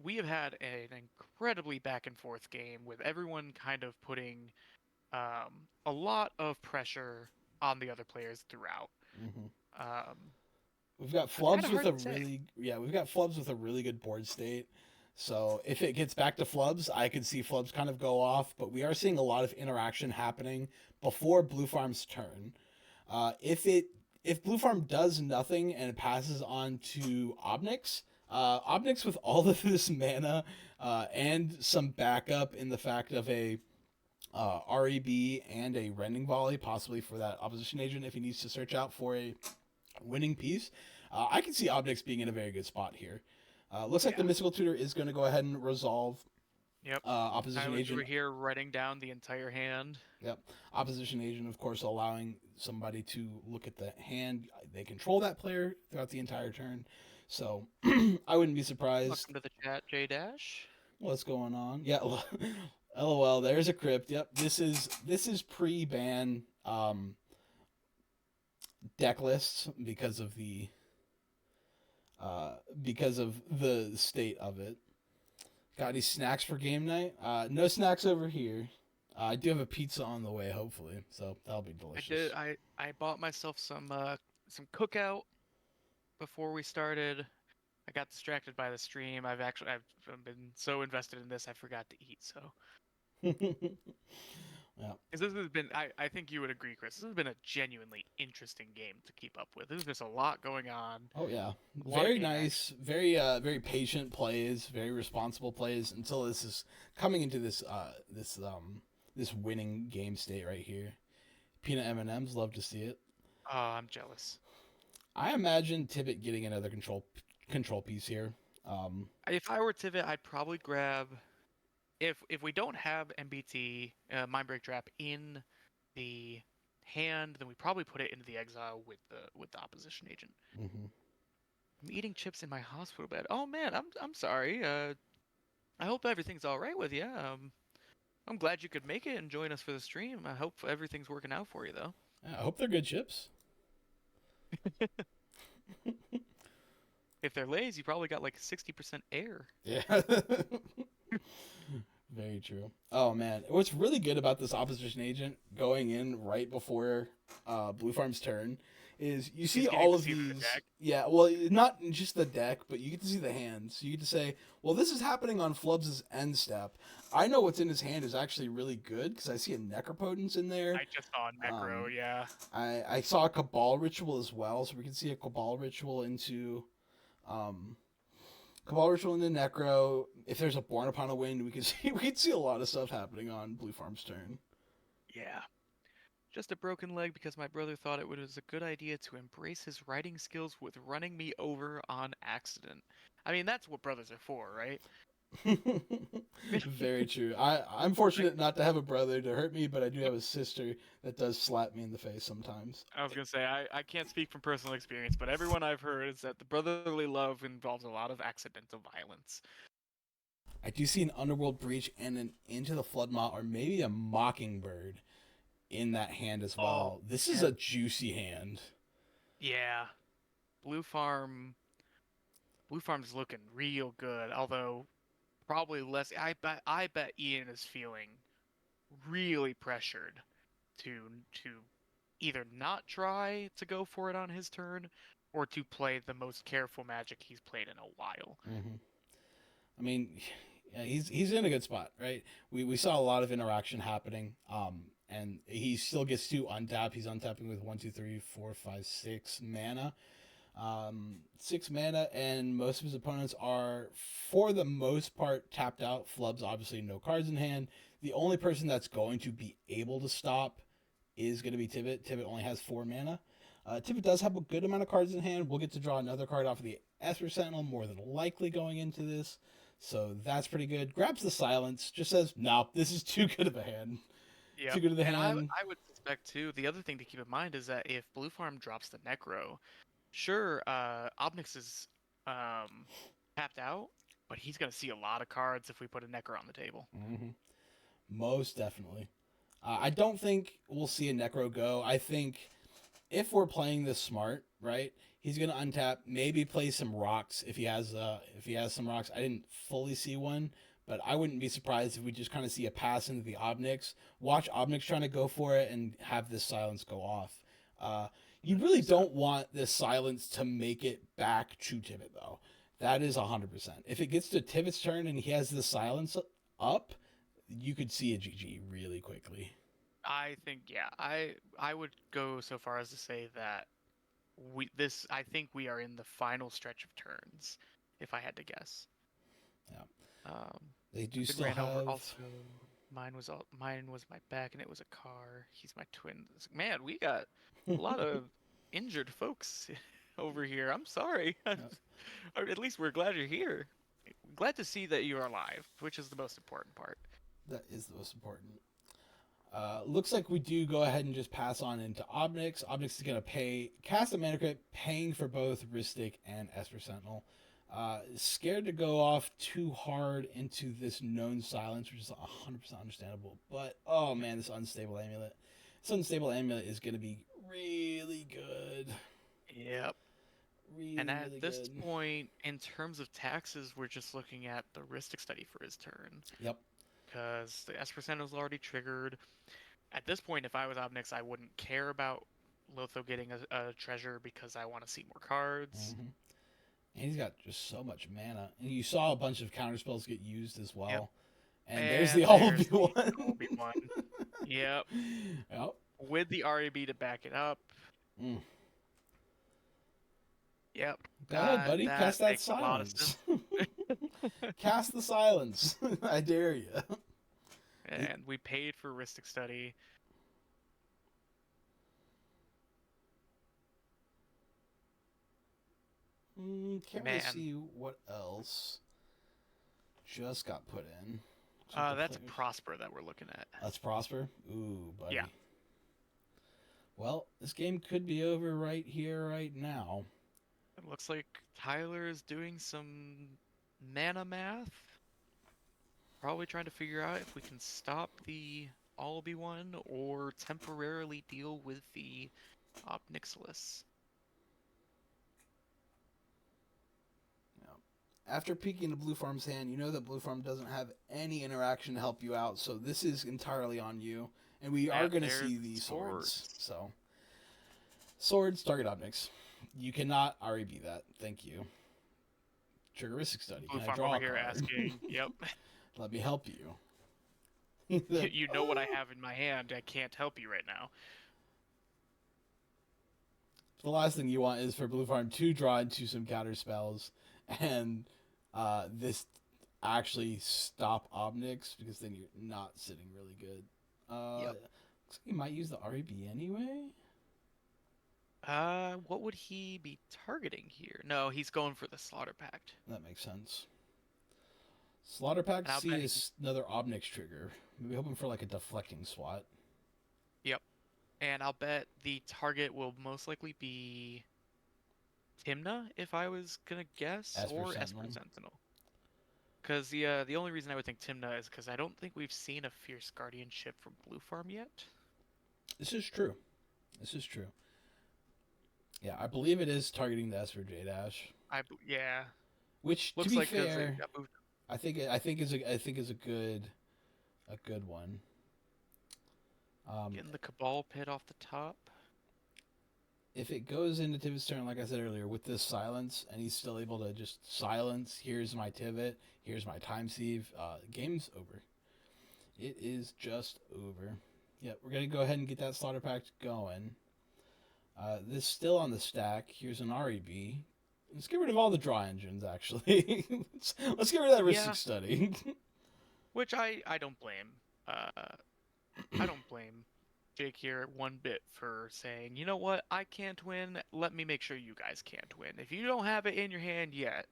We have had an incredibly back-and-forth game with everyone kind of putting a lot of pressure on the other players throughout. We've got Flubs with a really good board state. So if it gets back to Flubs, I could see Flubs kind of go off, but we are seeing a lot of interaction happening before Blue Farm's turn. If Blue Farm does nothing and it passes on to Obnix, Obnix with all of this mana and some backup in the fact of a REB and a Rending Volley, possibly for that opposition agent if he needs to search out for a winning piece. I can see Obnix being in a very good spot here. Looks like the Mystical Tutor is going to go ahead and resolve. Yep. Opposition agent over here writing down the entire hand. Yep. Opposition agent, of course, allowing somebody to look at the hand. They control that player throughout the entire turn. So I wouldn't be surprised. Welcome to the chat, J Dash. What's going on? Yeah. LOL. There's a crypt. Yep. This is pre-ban deck lists because of the state of it. Got any snacks for game night? No snacks over here. I do have a pizza on the way, hopefully, so that'll be delicious. I bought myself some cookout before we started. I got distracted by the stream. I've been so invested in this I forgot to eat. So. Yeah. This has been, I think you would agree, Chris. This has been a genuinely interesting game to keep up with. There's just a lot going on. Oh yeah, very nice, very patient plays, very responsible plays until this is coming into this winning game state right here. Peanut M&Ms, love to see it. I'm jealous. I imagine Tivit getting another control piece here. If I were Tivit, I'd probably grab if we don't have MBT Mindbreak Trap in the hand, then we probably put it into the exile with the opposition agent. Mm-hmm. I'm eating chips in my hospital bed. Oh man, I'm sorry. I hope everything's all right with you. I'm glad you could make it and join us for the stream. I hope everything's working out for you though. Yeah, I hope they're good chips. If they're Lay's, you probably got like 60% air. Yeah. Very true. Oh man, what's really good about this opposition agent going in right before Blue Farm's turn is you see He's getting all to of see the these. deck. Yeah, well, not just the deck, but you get to see the hands. You get to say, well, this is happening on Flubs' end step. I know what's in his hand is actually really good because I see a Necropotence in there. I just saw Necro, yeah. I saw a Cabal Ritual as well, so we can see a Cabal Ritual into Cabal Ritual into Necro. If there's a Born Upon a Wind, we can see a lot of stuff happening on Blue Farm's turn. Yeah. Just a broken leg because my brother thought it was a good idea to embrace his riding skills with running me over on accident. I mean, that's what brothers are for, right? Very true. I'm fortunate not to have a brother to hurt me, but I do have a sister that does slap me in the face sometimes. I was gonna say I can't speak from personal experience, but everyone I've heard is that the brotherly love involves a lot of accidental violence. I do see an Underworld Breach and an Into the Floodmaw or maybe a Mockingbird in that hand as well. This is a juicy hand. Yeah. Blue Farm's looking real good, although probably less. I bet Ian is feeling really pressured to either not try to go for it on his turn or to play the most careful Magic he's played in a while. Mm-hmm. I mean, yeah, he's in a good spot, right? We saw a lot of interaction happening, and he still gets to untap. He's untapping with 1, 2, 3, 4, 5, 6 mana. 6 mana, and most of his opponents are, for the most part, tapped out. Flubs, obviously, no cards in hand. The only person that's going to be able to stop is going to be Tivit. Tivit only has 4 mana. Tivit does have a good amount of cards in hand. We'll get to draw another card off of the Esper Sentinel, more than likely going into this. So that's pretty good. Grabs the silence, just says, no, this is too good of a hand. Yeah, Too good of a and hand. I would suspect too. The other thing to keep in mind is that if Blue Farm drops the Necro, sure, Obnix is tapped out, but he's gonna see a lot of cards if we put a Necro on the table. Mm-hmm. Most definitely. I don't think we'll see a Necro go. I think if we're playing this smart, right, he's gonna untap, maybe play some rocks if he has some rocks. I didn't fully see one, but I wouldn't be surprised if we just kind of see a pass into the Obnix. Watch Obnix trying to go for it and have this silence go off. You really don't want this silence to make it back to Tivit though. That is 100%. If it gets to Tivit's turn and he has the silence up, you could see a GG really quickly. I think yeah, I would go so far as to say that I think we are in the final stretch of turns, if I had to guess. Yeah. They do still ran have. Over also, mine was my back, and it was a car. He's my twin. Man, we got a lot of injured folks over here. I'm sorry. Or at least we're glad you're here. Glad to see that you're alive, which is the most important part. That is the most important. Looks like we do go ahead and just pass on into Obnix. Obnix is going to cast a mana crit, paying for both Ristic and Esper Sentinel. Scared to go off too hard into this known silence, which is 100% understandable. But, oh man, this Unstable Amulet. This Unstable Amulet is going to be really good. Yep. Really, and at really this good. point, in terms of taxes, we're just looking at the Ristic study for his turn. Yep. Because the Esper Sentinel's already triggered. At this point, if I was Obnix, I wouldn't care about Lotho getting a treasure because I want to see more cards. Mm-hmm. And he's got just so much mana. And you saw a bunch of counterspells get used as well. Yep. And there's the Obi-Wan. Yep. Yep. With the RAB to back it up. Mm. Yep. Go ahead, buddy. Cast that silence. Cast the silence. I dare you. And we paid for Ristic Study. Can't really Man, see what else just got put in. Looks like the that's players. Prosper that we're looking at. That's Prosper? Ooh, buddy. Yeah. Well, this game could be over right here, right now. It looks like Tyler's doing some mana math. Probably trying to figure out if we can stop the Ob one or temporarily deal with the Ob Nixilis. After peeking the Blue Farm's hand, you know that Blue Farm doesn't have any interaction to help you out, so this is entirely on you. And we are going to see these swords. So, swords, target objects. You cannot RAB that. Thank you. Triggeristic study. Blue Can I Farm draw over a here card? asking, yep. Let me help you. You know what I have in my hand. I can't help you right now. The last thing you want is for Blue Farm to draw into some counter spells and this actually stop Obnix, because then you're not sitting really good. Yep. Looks like he might use the RAB anyway. What would he be targeting here? No, he's going for the Slaughter Pact. That makes sense. Slaughter Pact I'll C bet is another Obnix trigger. Maybe hoping for like a deflecting swat. Yep. And I'll bet the target will most likely be Tymna, if I was gonna guess, Esper or Sentinel. Esper Sentinel. Because the only reason I would think Tymna is because I don't think we've seen a Fierce Guardianship from Blue Farm yet. This is true. This is true. Yeah, I believe it is targeting the Esper Jadash. Yeah. Which, Looks to be like fair, it got moved. I think is a good one. Getting the Cabal Pit off the top. If it goes into Tivit's turn, like I said earlier, with this silence, and he's still able to just silence, here's my Tivit, here's my time sieve, game's over. It is just over. Yep, we're going to go ahead and get that Slaughter Pact going. This still on the stack. Here's an REB. Let's get rid of all the draw engines, actually. let's get rid of that Ristic Study. Which I don't blame. I don't blame Jake here one bit for saying, you know what, I can't win. Let me make sure you guys can't win. If you don't have it in your hand yet,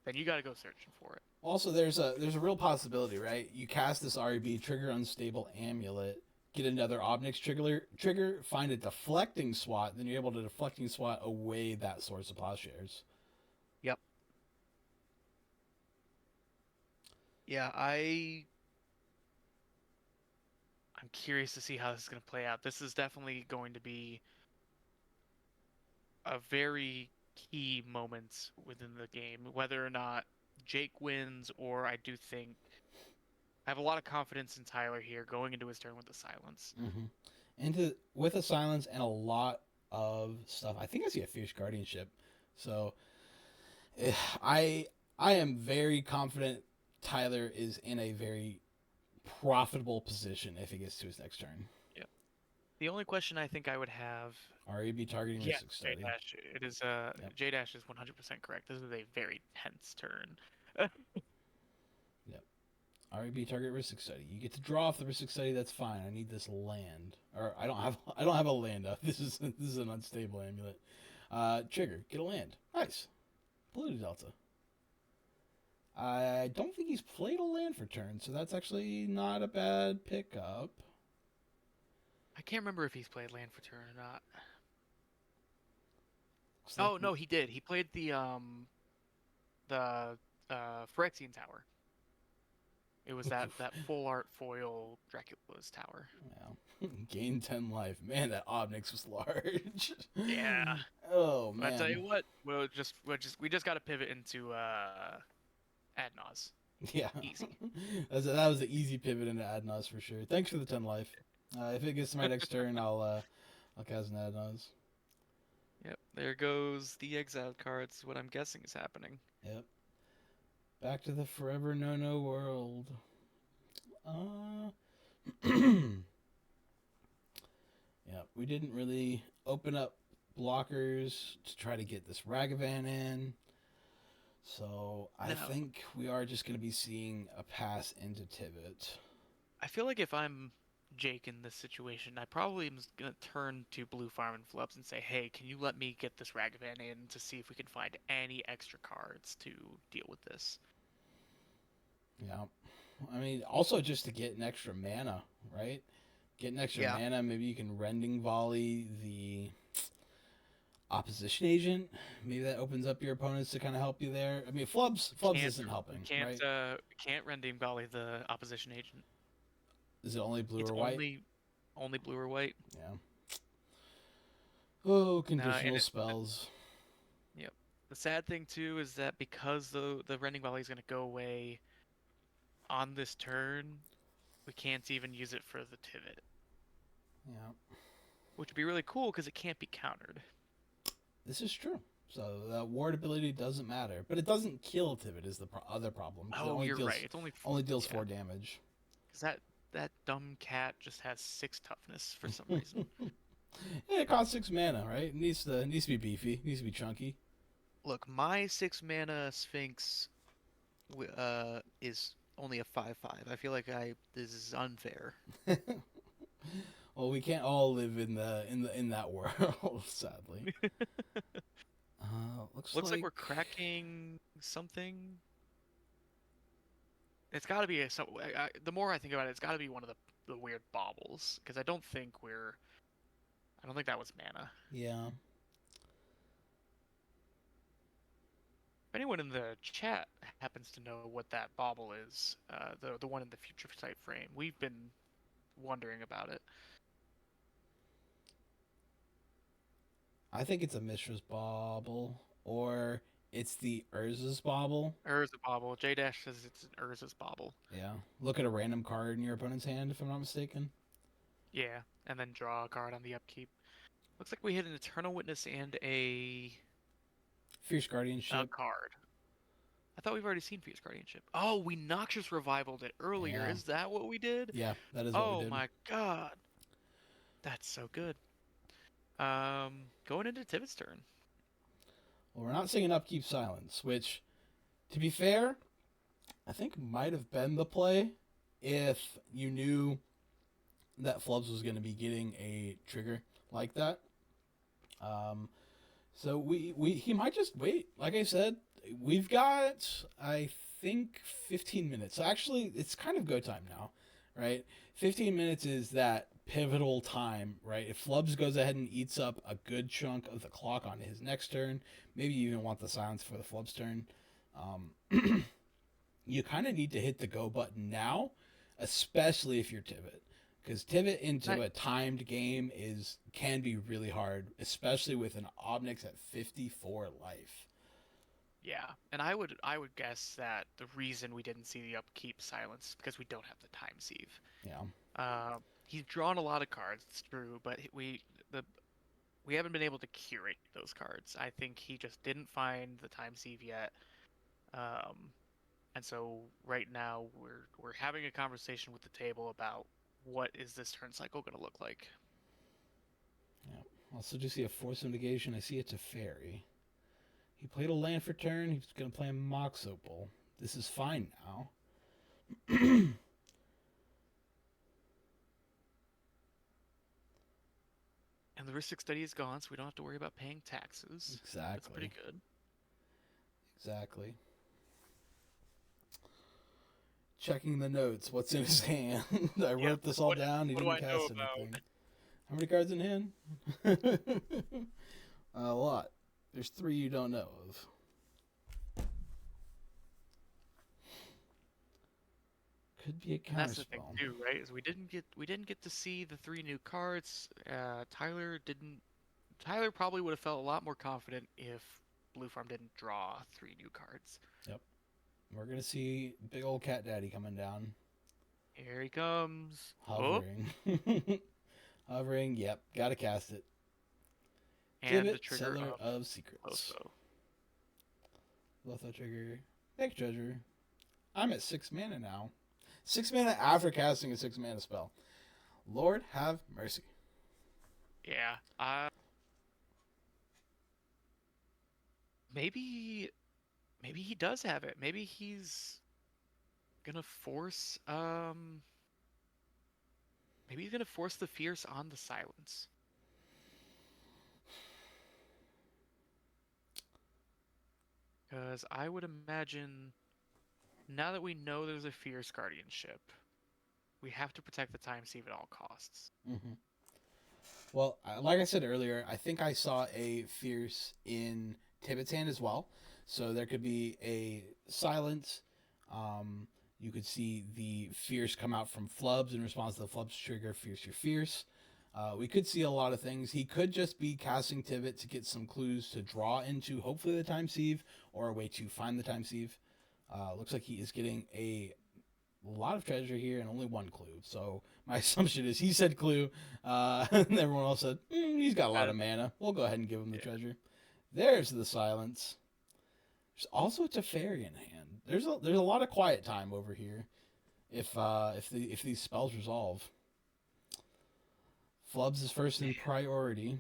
then you got to go searching for it. Also, there's a real possibility, right? You cast this REB, trigger Unstable Amulet, get another Obnix trigger, find a deflecting swat, then you're able to deflecting swat away that source of plowshares. Yep. Yeah, I'm curious to see how this is going to play out. This is definitely going to be a very key moment within the game, whether or not Jake wins, or I do think I have a lot of confidence in Tyler here going into his turn with the silence. With a silence and a lot of stuff. I think I see a Fierce Guardianship. So I am very confident Tyler is in a very profitable position if he gets to his next turn. Yeah. The only question I think I would have... REB targeting Ristic Study. J-Dash. It is, Yep. J-Dash is 100% correct. This is a very tense turn. Yep. REB target Ristic Study. You get to draw off the Ristic Study, that's fine. I need this land. Or I don't have a land up. This is an unstable amulet. Trigger, get a land. Nice. Polluted Delta. I don't think he's played a land for turn, so that's actually not a bad pickup. I can't remember if he's played land for turn or not. Like no, he did. He played the Phyrexian Tower. It was that full art foil Dracula's tower. Wow. Gain 10 life. Man, that Obnix was large. Yeah. Oh man. I tell you what, we just got to pivot into Adnaz. Yeah. Easy. That was an easy pivot into Adnaz for sure. Thanks for the 10 life. If it gets to my next turn, I'll cast an Adnaz. Yep, there goes the exiled cards. What I'm guessing is happening. Yep. Back to the forever no world. Yeah, we didn't really open up blockers to try to get this Ragavan in. So I think we are just going to be seeing a pass into Tivit. I feel like if I'm Jake in this situation, I probably am gonna turn to Blue Farm and Flubs and say, "Hey, can you let me get this Ragavan in to see if we can find any extra cards to deal with this?" Yeah. I mean, also just to get an extra mana, right? Get an extra Yeah. mana. Maybe you can Rending Volley the opposition agent. Maybe that opens up your opponents to kind of help you there. I mean, Flubs isn't We helping, right? can't Rending Volley the opposition agent. Is it only blue It's or white? only blue or white. Yeah. Oh, And conditional spells. yep. The sad thing too is that because the Rending Volley is gonna go away on this turn, we can't even use it for the Tivit, Yeah. which would be really cool because it can't be countered. This is true. So the ward ability doesn't matter, but it doesn't kill Tivit is the other problem. It Oh, only you're deals right. It's only deals yeah. 4 damage. Because that dumb cat just has 6 toughness for some reason. Yeah, it costs 6 mana, right? It needs to be beefy. It needs to be chunky. Look, my 6 mana Sphinx is only a 5/5. I feel like this is unfair. Well, we can't all live in that world, sadly. Looks like we're cracking something. It's got to be the more I think about it, it's got to be one of the weird baubles because I don't think that was mana. Yeah. If anyone in the chat happens to know what that bauble is, the one in the future sight frame, we've been wondering about it. I think it's a Mishra's Bauble, or it's the Urza's Bauble. Urza bauble. Jae says it's an Urza's bauble. Yeah. Look at a random card in your opponent's hand, if I'm not mistaken. Yeah, and then draw a card on the upkeep. Looks like we hit an Eternal Witness and a Fierce Guardianship. card. I thought we've already seen Fierce Guardianship. Oh, we Noxious Revivaled it earlier. Yeah. Is that what we did? Yeah, that is what we Oh did. my god. That's so good. Going into Tivit's turn. Well, we're not seeing an Upkeep Silence, which, to be fair, I think might have been the play if you knew that Flubs was going to be getting a trigger like that. So he might just wait. Like I said, we've got, I think, 15 minutes. So actually, it's kind of go time now, right? 15 minutes is that pivotal time, right? If Flubs goes ahead and eats up a good chunk of the clock on his next turn, maybe you even want the silence for the Flubs turn, you kind of need to hit the go button now, especially if you're Tivit. Because Tivit into a timed game can be really hard, especially with an Ob Nix at 54 life. Yeah, and I would guess that the reason we didn't see the upkeep silence is because we don't have the time sieve. Yeah. He's drawn a lot of cards, it's true, but we haven't been able to curate those cards. I think he just didn't find the time sieve yet. And so right now we're having a conversation with the table about what is this turn cycle going to look like. Yeah. Also, do see a Force of Negation. I see it's a fairy. He played a land for turn. He's going to play a Mox Opal. This is fine now. And the Ristic Study is gone, so we don't have to worry about paying taxes. Exactly. That's pretty good. Exactly. Checking the notes. What's in his hand? I wrote this all down. He didn't cast anything. How many cards in hand? A lot. There's 3 you don't know of. Could be a counterspell. That's the thing too, right? Is we didn't get to see the 3 new cards. Tyler probably would have felt a lot more confident if Blue Farm didn't draw 3 new cards. Yep. We're gonna see big old Cat Daddy coming down. Here he comes. Hovering. Oh. Hovering. Yep. Gotta cast it. And Tivit, the trigger Settler of Secrets. Lotho trigger. Big treasure. I'm at 6 mana now. 6 mana after casting a 6 mana spell. Lord have mercy. Yeah. Maybe he does have it. Maybe he's gonna force Maybe he's gonna force the fierce on the silence. Because I would imagine, now that we know there's a fierce guardianship, we have to protect the time sieve at all costs. Mm-hmm. Well, like I said earlier, I think I saw a fierce in Tivit's hand as well. So there could be a silence. You could see the fierce come out from Flubs in response to the Flubs trigger, fierce, you're fierce. We could see a lot of things. He could just be casting Tivit to get some clues to draw into, hopefully, the time sieve or a way to find the time sieve. Looks like he is getting a lot of treasure here and only one clue. So my assumption is he said clue, and everyone else said he's got a lot of mana. We'll go ahead and give him the treasure. There's the silence. There's also a Teferi in hand. There's a lot of quiet time over here. If these spells resolve, Flubs is first in priority.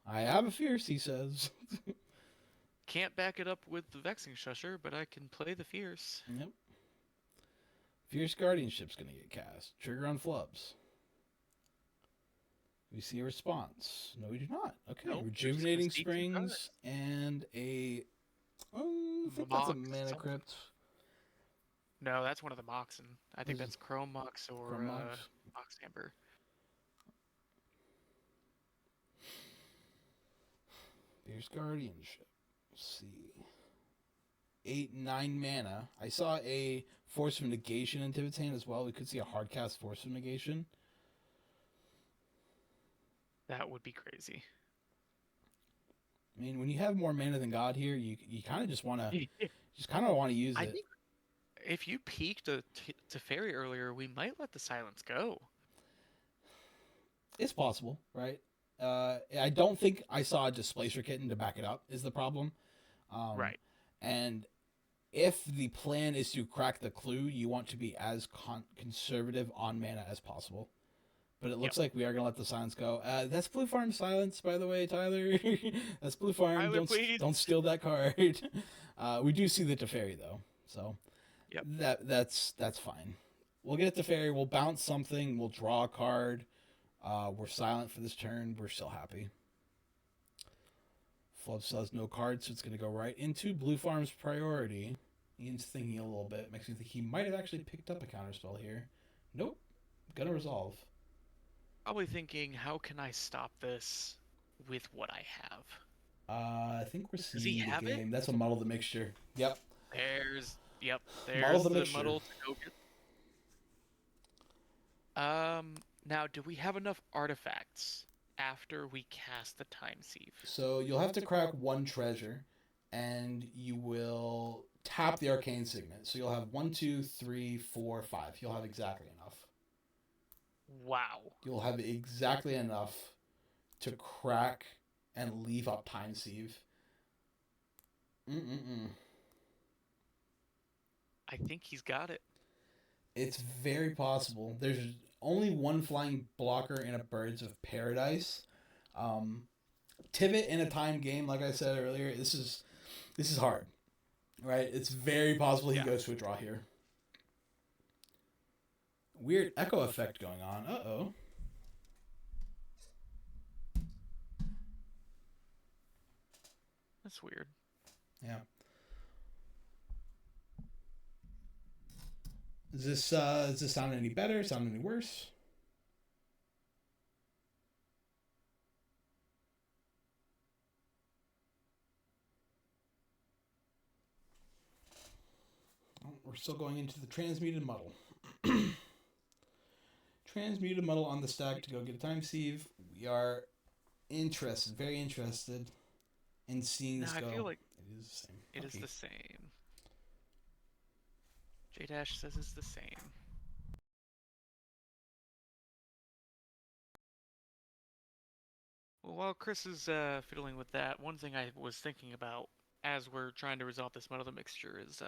I have a fierce, he says. Can't back it up with the Vexing Shusher, but I can play the fierce. Yep. Fierce Guardianship's gonna get cast. Trigger on Flubs. We see a response. No, we do not. Okay. Nope, Rejuvenating Springs and a. I think that's a Mana Crypt. No, that's one of the Moxen. I think that's Chrome Mox or Mox Amber. Fierce Guardianship. Let's see. 8, 9 mana. I saw a Force of Negation in Tivit's hand as well. We could see a hardcast Force of Negation. That would be crazy. I mean, when you have more mana than God here, you kind of just want to use it. I think if you peeked a Teferi earlier, we might let the silence go. It's possible, right? I don't think I saw a Displacer Kitten to back it up is the problem. Right. And if the plan is to crack the clue, you want to be as conservative on mana as possible. But it looks like we are going to let the silence go. That's Blue Farm silence, by the way, Tyler. That's Blue Farm. Tyler, don't steal that card. We do see the Teferi, though. So that's fine. We'll get Teferi. We'll bounce something. We'll draw a card. We're silent for this turn. We're still happy. Flub still has no cards, so it's going to go right into Blue Farm's priority. Ian's thinking a little bit. Makes me think he might have actually picked up a counterspell here. Nope. Gonna resolve. Probably thinking, how can I stop this with what I have? I think we're seeing the game. It? That's a Muddle the Mixture. Yep. There's Muddle the Mixture. Muddle to go get. Now, do we have enough artifacts after we cast the time sieve? So you'll have to crack one treasure, and you will tap the Arcane Signet. So you'll have 1, 2, 3, 4, 5. You'll have exactly enough. Wow. You'll have exactly enough to crack and leave up time sieve. I think he's got it. It's very possible. There's only one flying blocker in a Birds of Paradise. Tivit in a time game, like I said earlier, this is hard, right? It's very possible he goes to a draw here. Weird echo effect going on. Uh-oh. That's weird. Yeah. Does this sound any better? Sound any worse? Oh, we're still going into the transmuted muddle. Transmuted muddle on the stack to go get a time sieve. We are interested, very interested in seeing this go. I feel like it is the same. It is the same. Jae says it's the same. Well, while Chris is fiddling with that, one thing I was thinking about as we're trying to resolve this Muddle the Mixture is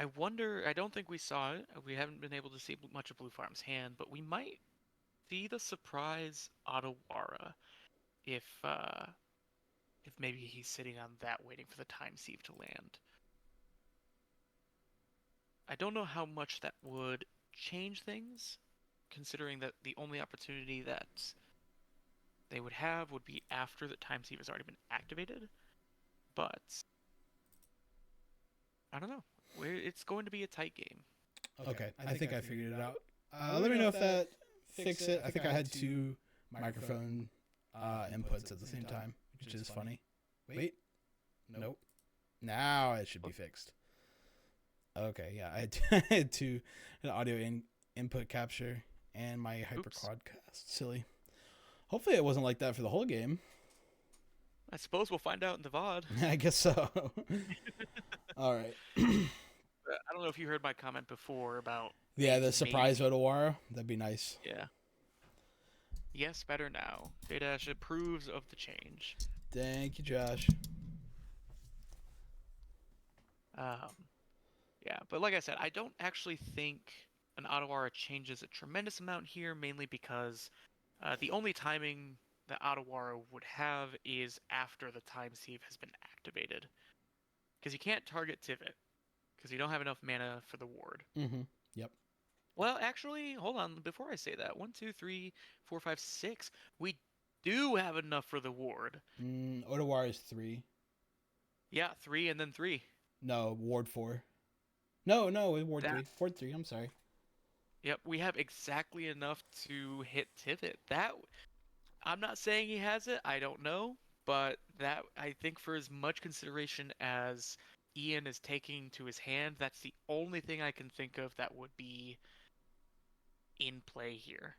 I wonder, I don't think we saw it. We haven't been able to see much of Blue Farm's hand, but we might see the surprise Otawara if maybe he's sitting on that waiting for the time sieve to land. I don't know how much that would change things, considering that the only opportunity that they would have would be after the time sieve has already been activated. But I don't know. It's going to be a tight game. Okay, I think I figured it out. Let me know if that fixed it. I think I had two microphone inputs at the same time, which is funny. Wait, nope. Now it should be fixed. Okay, yeah, I had two, an audio input capture and my hyper quadcast. Silly. Hopefully it wasn't like that for the whole game. I suppose we'll find out in the VOD. I guess so. All right. I don't know if you heard my comment before about... Yeah, the surprise Odawara. That'd be nice. Yeah. Yes, better now. cEDH approves of the change. Thank you, Josh. Yeah, but like I said, I don't actually think an Odawara changes a tremendous amount here, mainly because the only timing that Odawara would have is after the time sieve has been activated. Because you can't target Tivit, because you don't have enough mana for the ward. Mm-hmm. Yep. Well, actually, hold on. Before I say that, 1, 2, 3, 4, 5, 6. We do have enough for the ward. Odawara is 3. Yeah, 3 and then 3. No, ward 4. No, ward 3. Ward 3, I'm sorry. Yep, we have exactly enough to hit Tivit. That, I'm not saying he has it, I don't know, but that, I think for as much consideration as Ian is taking to his hand, that's the only thing I can think of that would be in play here.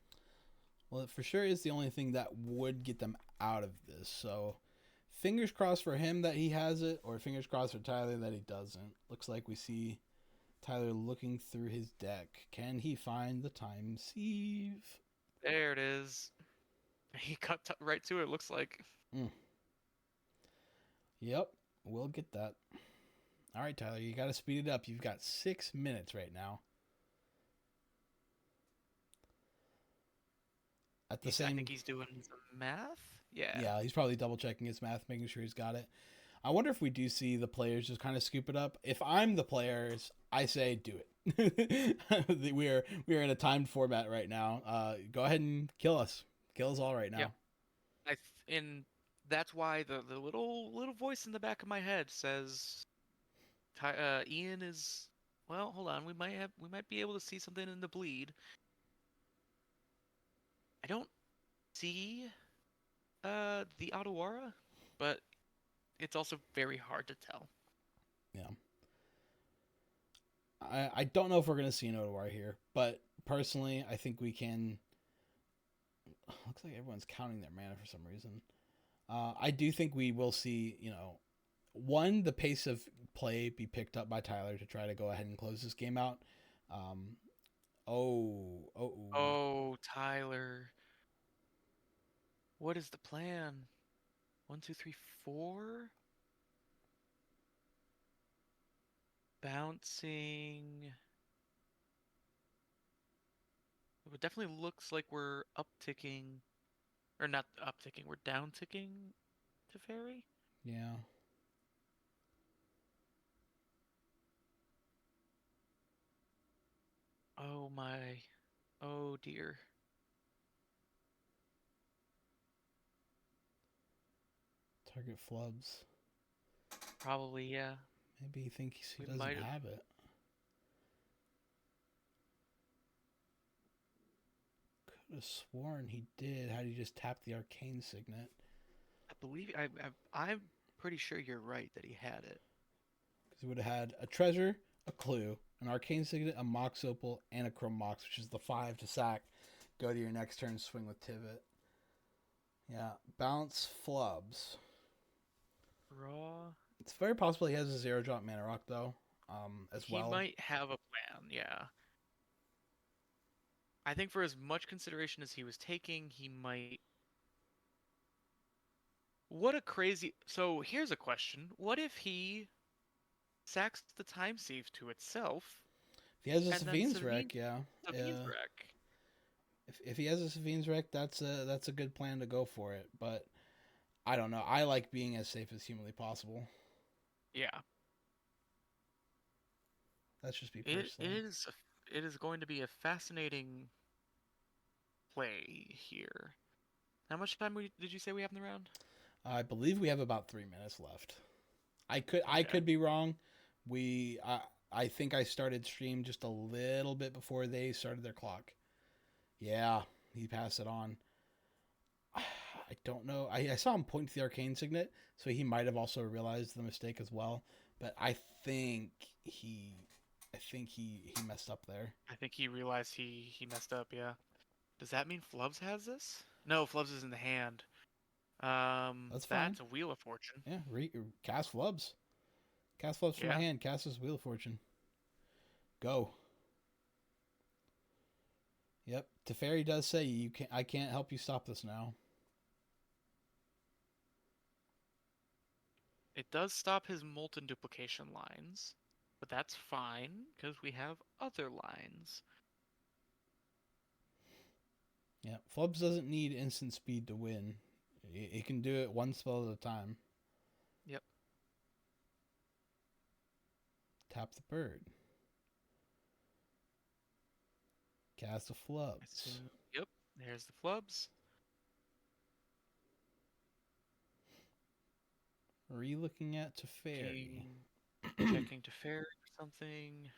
Well, it for sure is the only thing that would get them out of this, so fingers crossed for him that he has it, or fingers crossed for Tyler that he doesn't. Looks like we see Tyler looking through his deck. Can he find the time sieve? There it is. He cut right to it, looks like. Yep, we'll get that. All right, Tyler, you got to speed it up. You've got 6 minutes right now. I think he's doing some math? Yeah. Yeah, he's probably double checking his math, making sure he's got it. I wonder if we do see the players just kind of scoop it up. If I'm the players, I say do it. we are in a timed format right now. Go ahead and kill us. Kill us all right now. Yeah. And that's why the little voice in the back of my head says Ian is, well, hold on, we might be able to see something in the bleed. I don't see the Odawara, but it's also very hard to tell. Yeah. I don't know if we're going to see an Odawara here, but personally, I think we can. Looks like everyone's counting their mana for some reason. I do think we will see, one, the pace of play be picked up by Tyler to try to go ahead and close this game out. Oh, Tyler. What is the plan? 1, 2, 3, 4? Bouncing. It definitely looks like we're upticking. Or not upticking, we're downticking to Fairy? Yeah. Oh my. Oh dear. Target Flubs. Probably, yeah. Maybe he thinks he doesn't have it. Could have sworn he did. How did he just tap the arcane signet? I believe I'm pretty sure you're right that he had it. Because he would have had a treasure, a clue, an arcane signet, a mox opal, and a chrome mox, which is the 5 to sack. Go to your next turn, swing with Tivit. Yeah, bounce Flubs. Raw. It's very possible he has a 0-drop mana rock though, as well. He might have a plan, yeah. I think for as much consideration as he was taking, he might. What a crazy. So here's a question: what if he sacks the time sieve to itself? If he has a Savine's Wreck, yeah. Savine's Wreck. If he has a Savine's Wreck, that's a good plan to go for it. But I don't know. I like being as safe as humanly possible. Yeah. That's just me personally. It is going to be a fascinating play here. How much time did you say we have in the round? I believe we have about 3 minutes left. I could be wrong. I think I started stream just a little bit before they started their clock. Yeah, he passed it on. I don't know. I saw him point to the arcane signet, so he might have also realized the mistake as well. But I think he messed up there. I think he realized he messed up. Yeah. Does that mean Flubs has this? No, Flubs is in the hand. That's fine. That's a Wheel of Fortune. Yeah, cast Flubs. Cast Flubs from my hand. Cast his Wheel of Fortune. Go. Yep. Teferi does say I can't help you stop this now. It does stop his molten duplication lines, but that's fine because we have other lines. Yeah, Flubs doesn't need instant speed to win. He can do it one spell at a time. Yep. Tap the bird. Cast a Flubs. Yep, there's the Flubs. Are you looking at Teferi? Checking Teferi or something.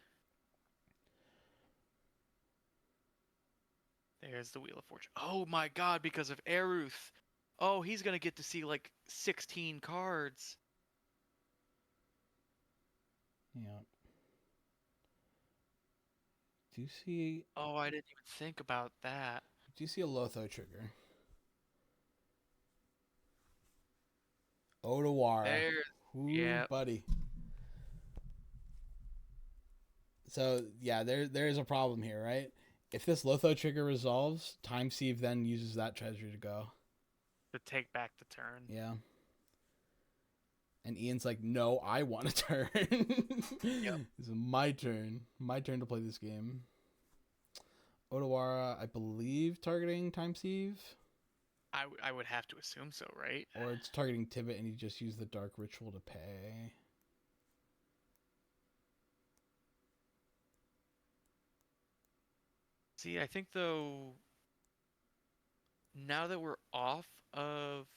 There's the Wheel of Fortune. Oh my god, because of Aruth. Oh, he's gonna get to see like 16 cards. Yeah. Do you see... Oh, I didn't even think about that. Do you see a Lotho trigger? Odawara. Ooh, yeah, buddy. So, yeah, there's a problem here, right? If this Lotho trigger resolves, Time Sieve then uses that treasure to go. To take back the turn. Yeah. And Ian's like, no, I want a turn. Yep. It's my turn. My turn to play this game. Odawara, I believe, targeting Time Sieve. I would have to assume so, right? Or it's targeting Tivit and he just used the Dark Ritual to pay. See, I think, though, now that we're off of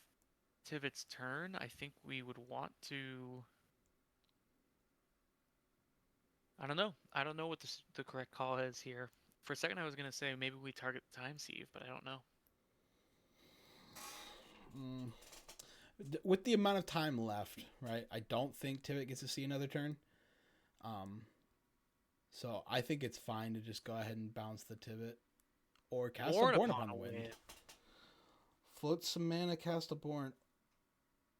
Tivit's turn, I think we would want to... I don't know. I don't know what the correct call is here. For a second, I was going to say maybe we target Time Sieve, but I don't know. With the amount of time left, right, I don't think Tivit gets to see another turn. So I think it's fine to just go ahead and bounce the Tivit. Or cast a Born upon a Wind. Float some mana, cast a Born.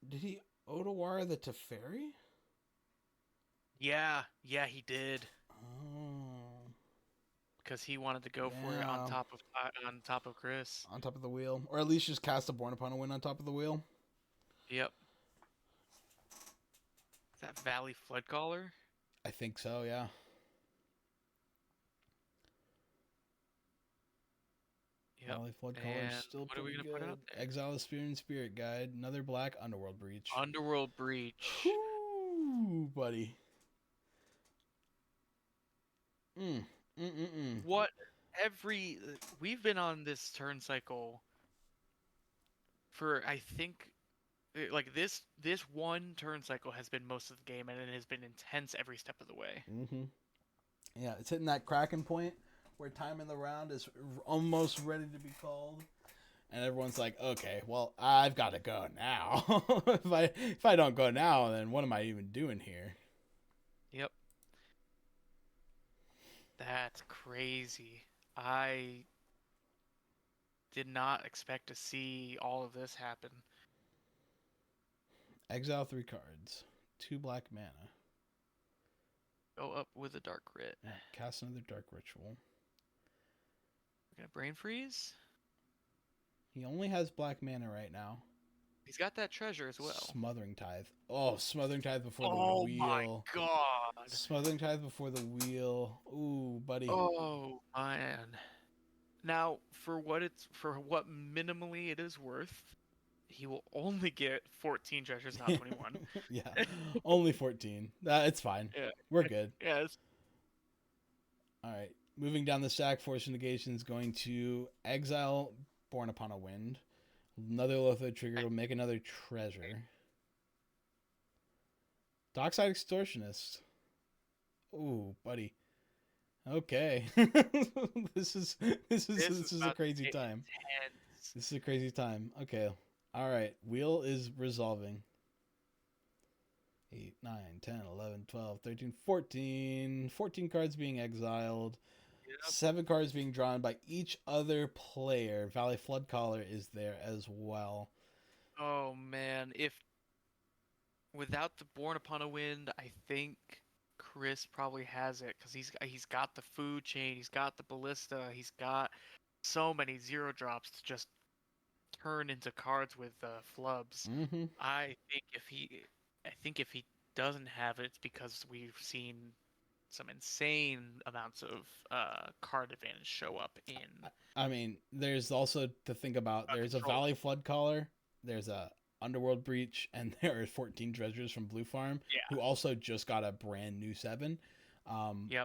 Did he Odawara the Teferi? Yeah, he did. Oh. Because he wanted to go for it on top of Chris. On top of the wheel. Or at least just cast a Born upon a Wind on top of the wheel. Yep. Is that Valley Floodcaller? I think so, yeah. Yep. Valley Floodcaller is still pretty good. Put out there? Exile the Spirit and Spirit Guide. Another black Underworld Breach. Underworld Breach. Ooh, buddy. What we've been on this turn cycle for, I think, like this one turn cycle has been most of the game, and it has been intense every step of the way. Yeah, it's hitting that cracking point where time in the round is almost ready to be called, and everyone's like, okay, well, I've got to go now. if I don't go now, then what am I even doing here? Yep. That's crazy. I did not expect to see all of this happen. Exile 3 cards. 2 black mana. Go up with a Dark Writ. Yeah, cast another Dark Ritual. We're gonna Brain Freeze? He only has black mana right now. He's got that treasure as well. Smothering Tithe. Oh, Smothering Tithe before the wheel. Oh my god. Smothering Tithe before the wheel. Ooh, buddy. Oh man. Now, for what minimally it is worth, he will only get 14 treasures, not 21. Yeah, only 14. It's fine. Yeah. We're good. Yes. All right. Moving down the stack, Force Negation is going to exile Born Upon a Wind. Another Lotho trigger will make another treasure. Dockside Extortionist. Ooh, buddy. Okay. this is a crazy time. Intense. This is a crazy time. Okay. All right. Wheel is resolving. 8, 9, 10, 11, 12, 13, 14. 14 cards being exiled. Yep. 7 cards being drawn by each other player. Valley Floodcaller is there as well. Oh man, if without the Born Upon a Wind, I think Chris probably has it because he's got the food chain, he's got the ballista, he's got so many 0 drops to just turn into cards with flubs. Mm-hmm. I think if he doesn't have it, it's because we've seen some insane amounts of card advantage show up in. I mean, there's also to think about. There's a Valley Floodcaller. There's a Underworld Breach, and there are 14 treasures from Blue Farm, who also just got a brand new 7.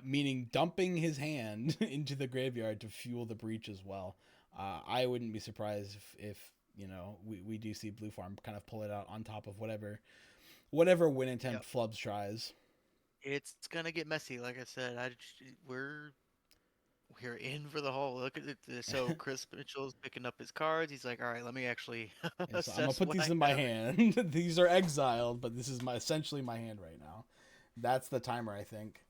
Meaning dumping his hand into the graveyard to fuel the breach as well. I wouldn't be surprised if we do see Blue Farm kind of pull it out on top of whatever win attempt Flubs tries. It's gonna get messy, like I said. We're in for the whole look at it. So Chris Mitchell's picking up his cards. He's like, all right, let me actually assess I'm gonna put these in my hand. These are exiled, but this is essentially my hand right now. That's the timer, I think.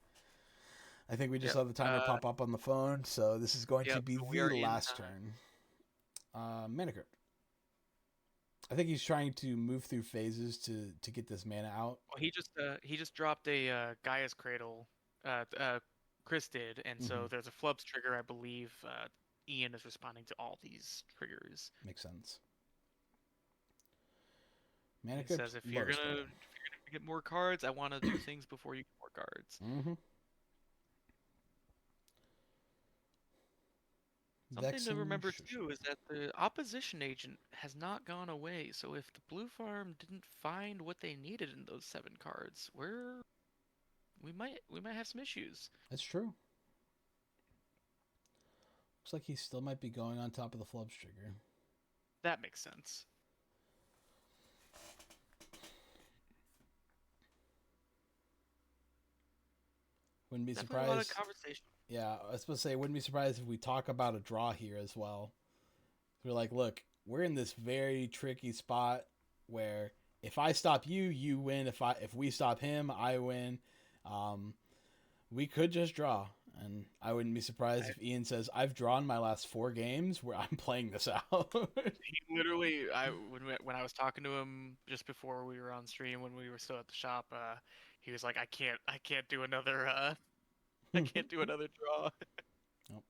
I think we just saw the timer pop up on the phone, so this is going to be the last turn. Mana Crypt. I think he's trying to move through phases to get this mana out. Well, he just dropped a Gaia's Cradle. Chris did, and so there's a Flubs trigger. I believe Ian is responding to all these triggers. Makes sense. Mana Crypt says if you're gonna get more cards, I want to do things before you get more cards. Something to remember too is that the opposition agent has not gone away. So if the Blue Farm didn't find what they needed in those 7 cards, we might have some issues. That's true. Looks like he still might be going on top of the Flubs trigger. That makes sense. Wouldn't be Definitely surprised. A lot of conversation. Yeah, I was supposed to say, wouldn't be surprised if we talk about a draw here as well. We're like, look, we're in this very tricky spot where if I stop you, you win. If we stop him, I win. We could just draw, and I wouldn't be surprised if Ian says, "I've drawn my last 4 games where I'm playing this out." He literally, when I was talking to him just before we were on stream, when we were still at the shop, he was like, "I can't do another, I can't do another draw." Nope.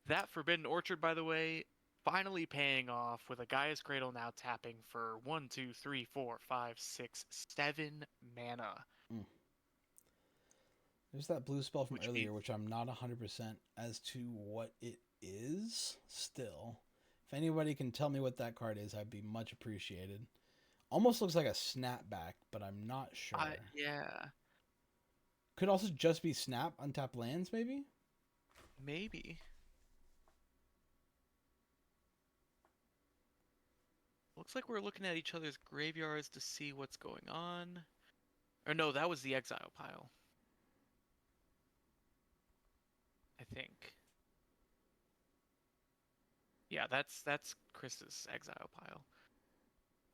That Forbidden Orchard, by the way, finally paying off with a Gaia's Cradle now tapping for 1, 2, 3, 4, 5, 6, 7 mana. There's that blue spell from earlier, which I'm not 100% as to what it is still. If anybody can tell me what that card is, I'd be much appreciated. Almost looks like a snapback, but I'm not sure. Yeah. Could also just be snap untap lands, maybe? Maybe. Looks like we're looking at each other's graveyards to see what's going on. Or no, that was the exile pile. I think. Yeah, that's Chris's exile pile.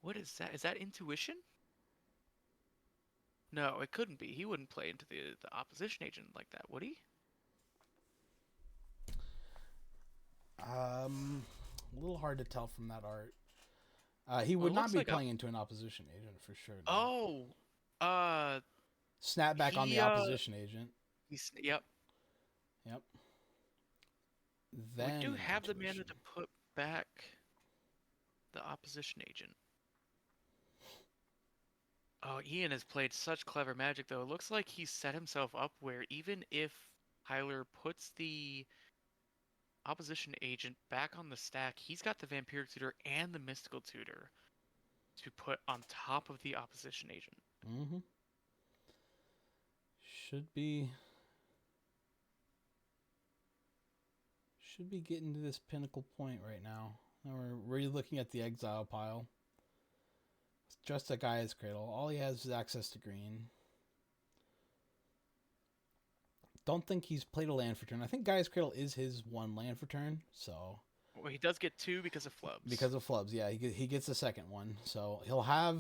What is that? Is that intuition? No, it couldn't be. He wouldn't play into the opposition agent like that, would he? A little hard to tell from that art. He would not be playing into an opposition agent for sure. No. Oh, snapback on the opposition agent. Yep. Then we do have the mana to put back the opposition agent. Oh, Ian has played such clever magic, though. It looks like he set himself up where even if Tyler puts the opposition agent back on the stack, he's got the Vampiric Tutor and the Mystical Tutor to put on top of the opposition agent. Should be should be getting to this pinnacle point right now. We're looking at the exile pile. It's just a Gaia's Cradle. All he has is access to green. Don't think he's played a land for turn. I think Gaia's Cradle is his one land for turn, so... Well, he does get 2 because of Flubs. Because of Flubs, yeah. He gets the second one. So he'll have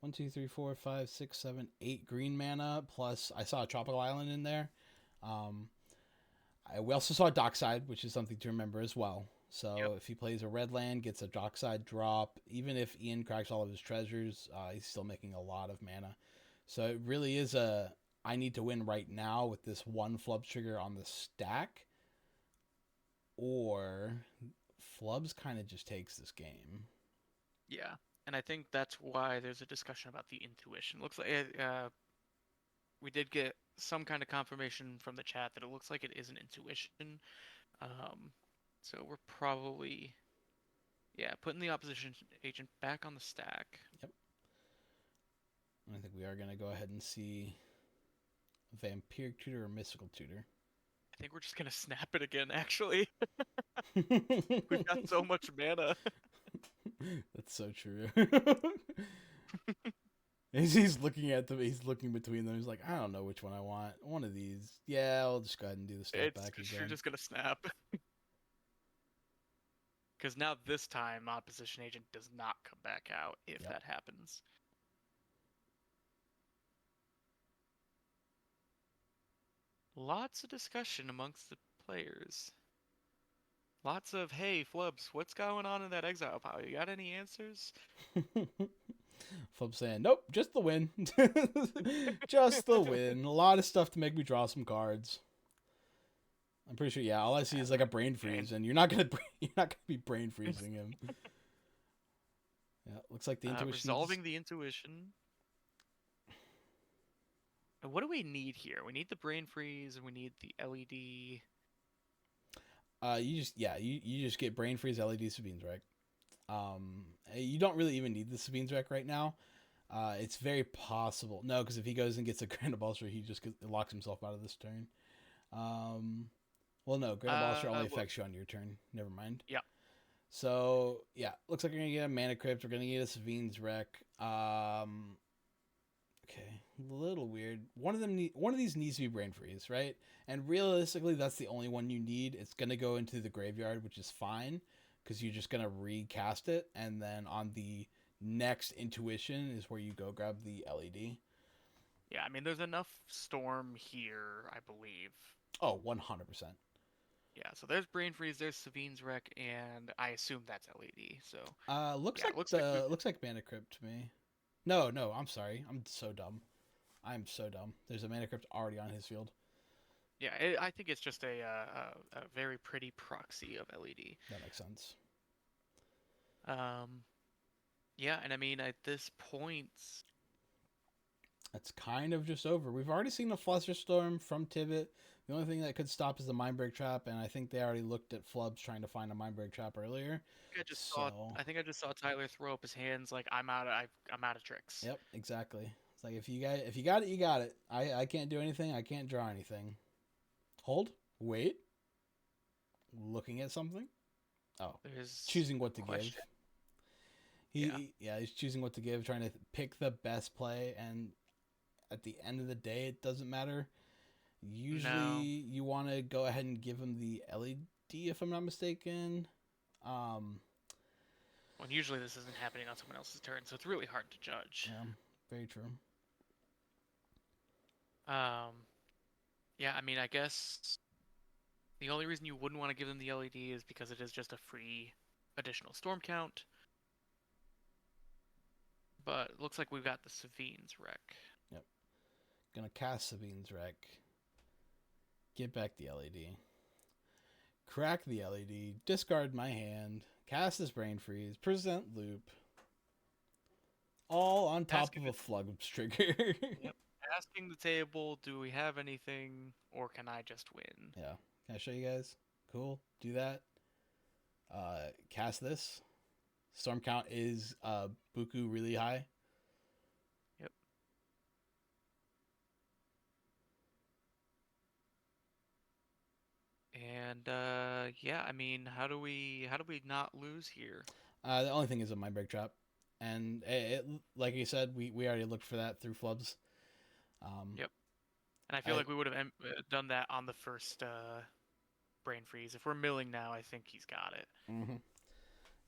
1, 2, 3, 4, 5, 6, 7, 8 green mana, plus I saw a Tropical Island in there. We also saw a Dockside, which is something to remember as well. So if he plays a red land, gets a Dockside drop, even if Ian cracks all of his treasures, he's still making a lot of mana. So it really is I need to win right now with this one Flubs trigger on the stack, or Flubs kind of just takes this game. Yeah, and I think that's why there's a discussion about the intuition. Looks like we did get some kind of confirmation from the chat that it looks like it is an intuition. So we're probably, putting the opposition agent back on the stack. Yep. I think we are going to go ahead and see Vampiric Tutor or Mystical Tutor. I think we're just going to snap it again, actually. We've got so much mana. That's so true. He's looking at them. He's looking between them. He's like, I don't know which one I want. One of these. Yeah, I'll just go ahead and do the step back again. You're just going to snap. Because now this time, opposition agent does not come back out if that happens. Lots of discussion amongst the players. Lots of, hey, Flubs, what's going on in that exile pile? You got any answers? Flubs saying, nope, just the win. Just the win. A lot of stuff to make me draw some cards. I'm pretty sure, all I see is like a brain freeze, and you're not gonna be brain freezing him. Yeah, looks like the intuition. Resolving the intuition. What do we need here? We need the brain freeze, and we need the LED. You just get brain freeze, LED, Sabine's Wreck. You don't really even need the Sabine's Wreck right now. It's very possible. No, because if he goes and gets a Grand Abulsar, he just locks himself out of this turn. Well, no, Grand Abulsar only affects you on your turn. Never mind. Yeah. So, looks like we're going to get a Mana Crypt. We're going to get a Sabine's Wreck. Okay, a little weird. One of these needs to be brain freeze, right? And realistically, that's the only one you need. It's going to go into the graveyard, which is fine, because you're just going to recast it, and then on the next intuition is where you go grab the LED. Yeah, I mean, there's enough storm here, I believe. Oh, 100%. Yeah, so there's brain freeze, there's Sabine's Wreck, and I assume that's LED. So looks like Mana Crypt to me. No, I'm sorry. I'm so dumb. There's a Mana Crypt already on his field. Yeah, I think it's just a very pretty proxy of LED. That makes sense. Yeah, and I mean, at this point... It's kind of just over. We've already seen a Flusterstorm from Tivit. The only thing that could stop is the Mindbreak Trap, and I think they already looked at Flubs trying to find a Mindbreak Trap earlier. I think I just saw Tyler throw up his hands like, I'm out of tricks. Yep, exactly. It's like if you got it, you got it. I can't do anything. I can't draw anything. Hold. Wait. Looking at something. Oh, choosing what to give. He's choosing what to give, trying to pick the best play, and at the end of the day, it doesn't matter. Usually, you want to go ahead and give him the LED, if I'm not mistaken. Well, usually this isn't happening on someone else's turn, so it's really hard to judge. Yeah, very true. Yeah, I mean, I guess the only reason you wouldn't want to give them the LED is because it is just a free additional storm count. But it looks like we've got the Sabine's Wreck. Yep. Gonna cast Sabine's Wreck. Get back the LED. Crack the LED. Discard my hand. Cast this Brain Freeze. Present Loop. All on top of a Flubs trigger. Yep. Asking the table, do we have anything, or can I just win? Yeah. Can I show you guys? Cool. Do that. Cast this. Storm count is Buku really high. Yep. And yeah, I mean, how do we not lose here? The only thing is a mind break trap, and like you said, we already looked for that through Flubs. Um, Yep. And I feel I like we would have done that on the first brain freeze. If we're milling now, I think he's got it. mhm.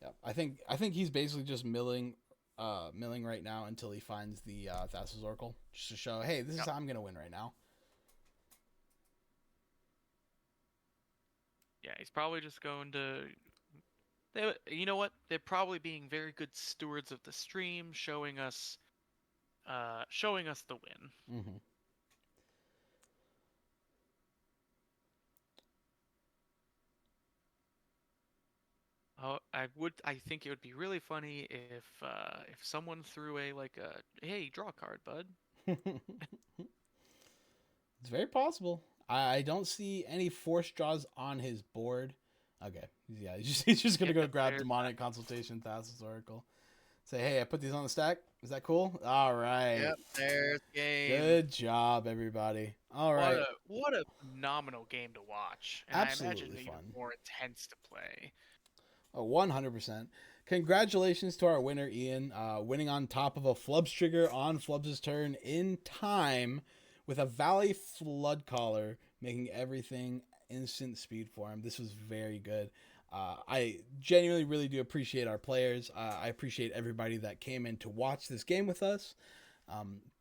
Yeah, I think he's basically just milling right now until he finds the Thassa's Oracle, just to show, hey, this is Yep. how I'm gonna win right now. Yeah, he's probably just going to. You know what? They're probably being very good stewards of the stream, showing us the win. Mm-hmm. Oh, I think it would be really funny if someone threw a like a hey, draw a card, bud. It's very possible. I don't see any force draws on his board. Okay, yeah, he's just gonna Yeah, go grab there's Demonic Consultation, Thassa's Oracle. Say, hey, I put these on the stack. Is that cool? All right. Yep, there's game. Good job, everybody. All What right. a phenomenal game to watch, and I imagine Absolutely even fun. more intense to play. Oh, 100%. Congratulations to our winner, Ian, winning on top of a Flubs trigger on Flubs' turn in time with a Valley Flood Collar, making everything instant speed for him. This was very good. I genuinely really do appreciate our players. I appreciate everybody that came in to watch this game with us.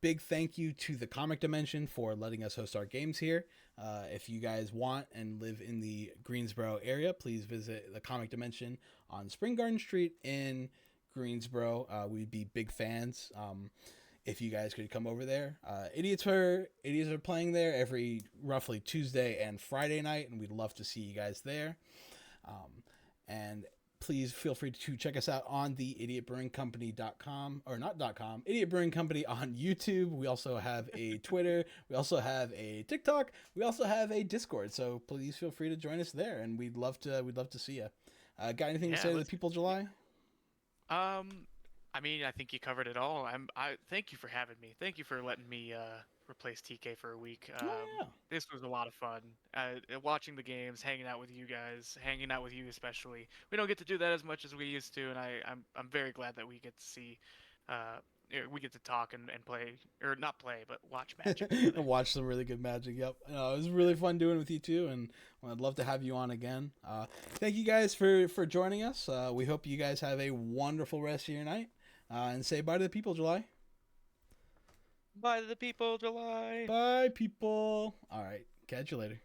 Big thank you to the Comic Dimension for letting us host our games here. If you guys want and live in the Greensboro area, please visit the Comic Dimension on Spring Garden Street in Greensboro. We'd be big fans if you guys could come over there. Idiots are playing there every roughly Tuesday and Friday night, and we'd love to see you guys there. And please feel free to check us out on the idiotbrewingcompany.com, or not .com, Idiot Brewing Company on YouTube. We also have a Twitter. We also have a TikTok. We also have a Discord. So please feel free to join us there, and we'd love to see you. Got anything to Yeah, say to the people, July? I mean, I think you covered it all. I thank you for having me. Thank you for letting me replace TK for a week. Oh yeah. This was a lot of fun. Watching the games, hanging out with you guys, hanging out with you especially. We don't get to do that as much as we used to, and I'm very glad that we get to see, we get to talk and play, or not play, but watch Magic together. Watch some really good Magic. Yep, it was really fun doing it with you too, and I'd love to have you on again. Thank you guys for joining us. We hope you guys have a wonderful rest of your night, and say bye to the people, July. Bye to the people, July. Bye, people. All right, catch you later.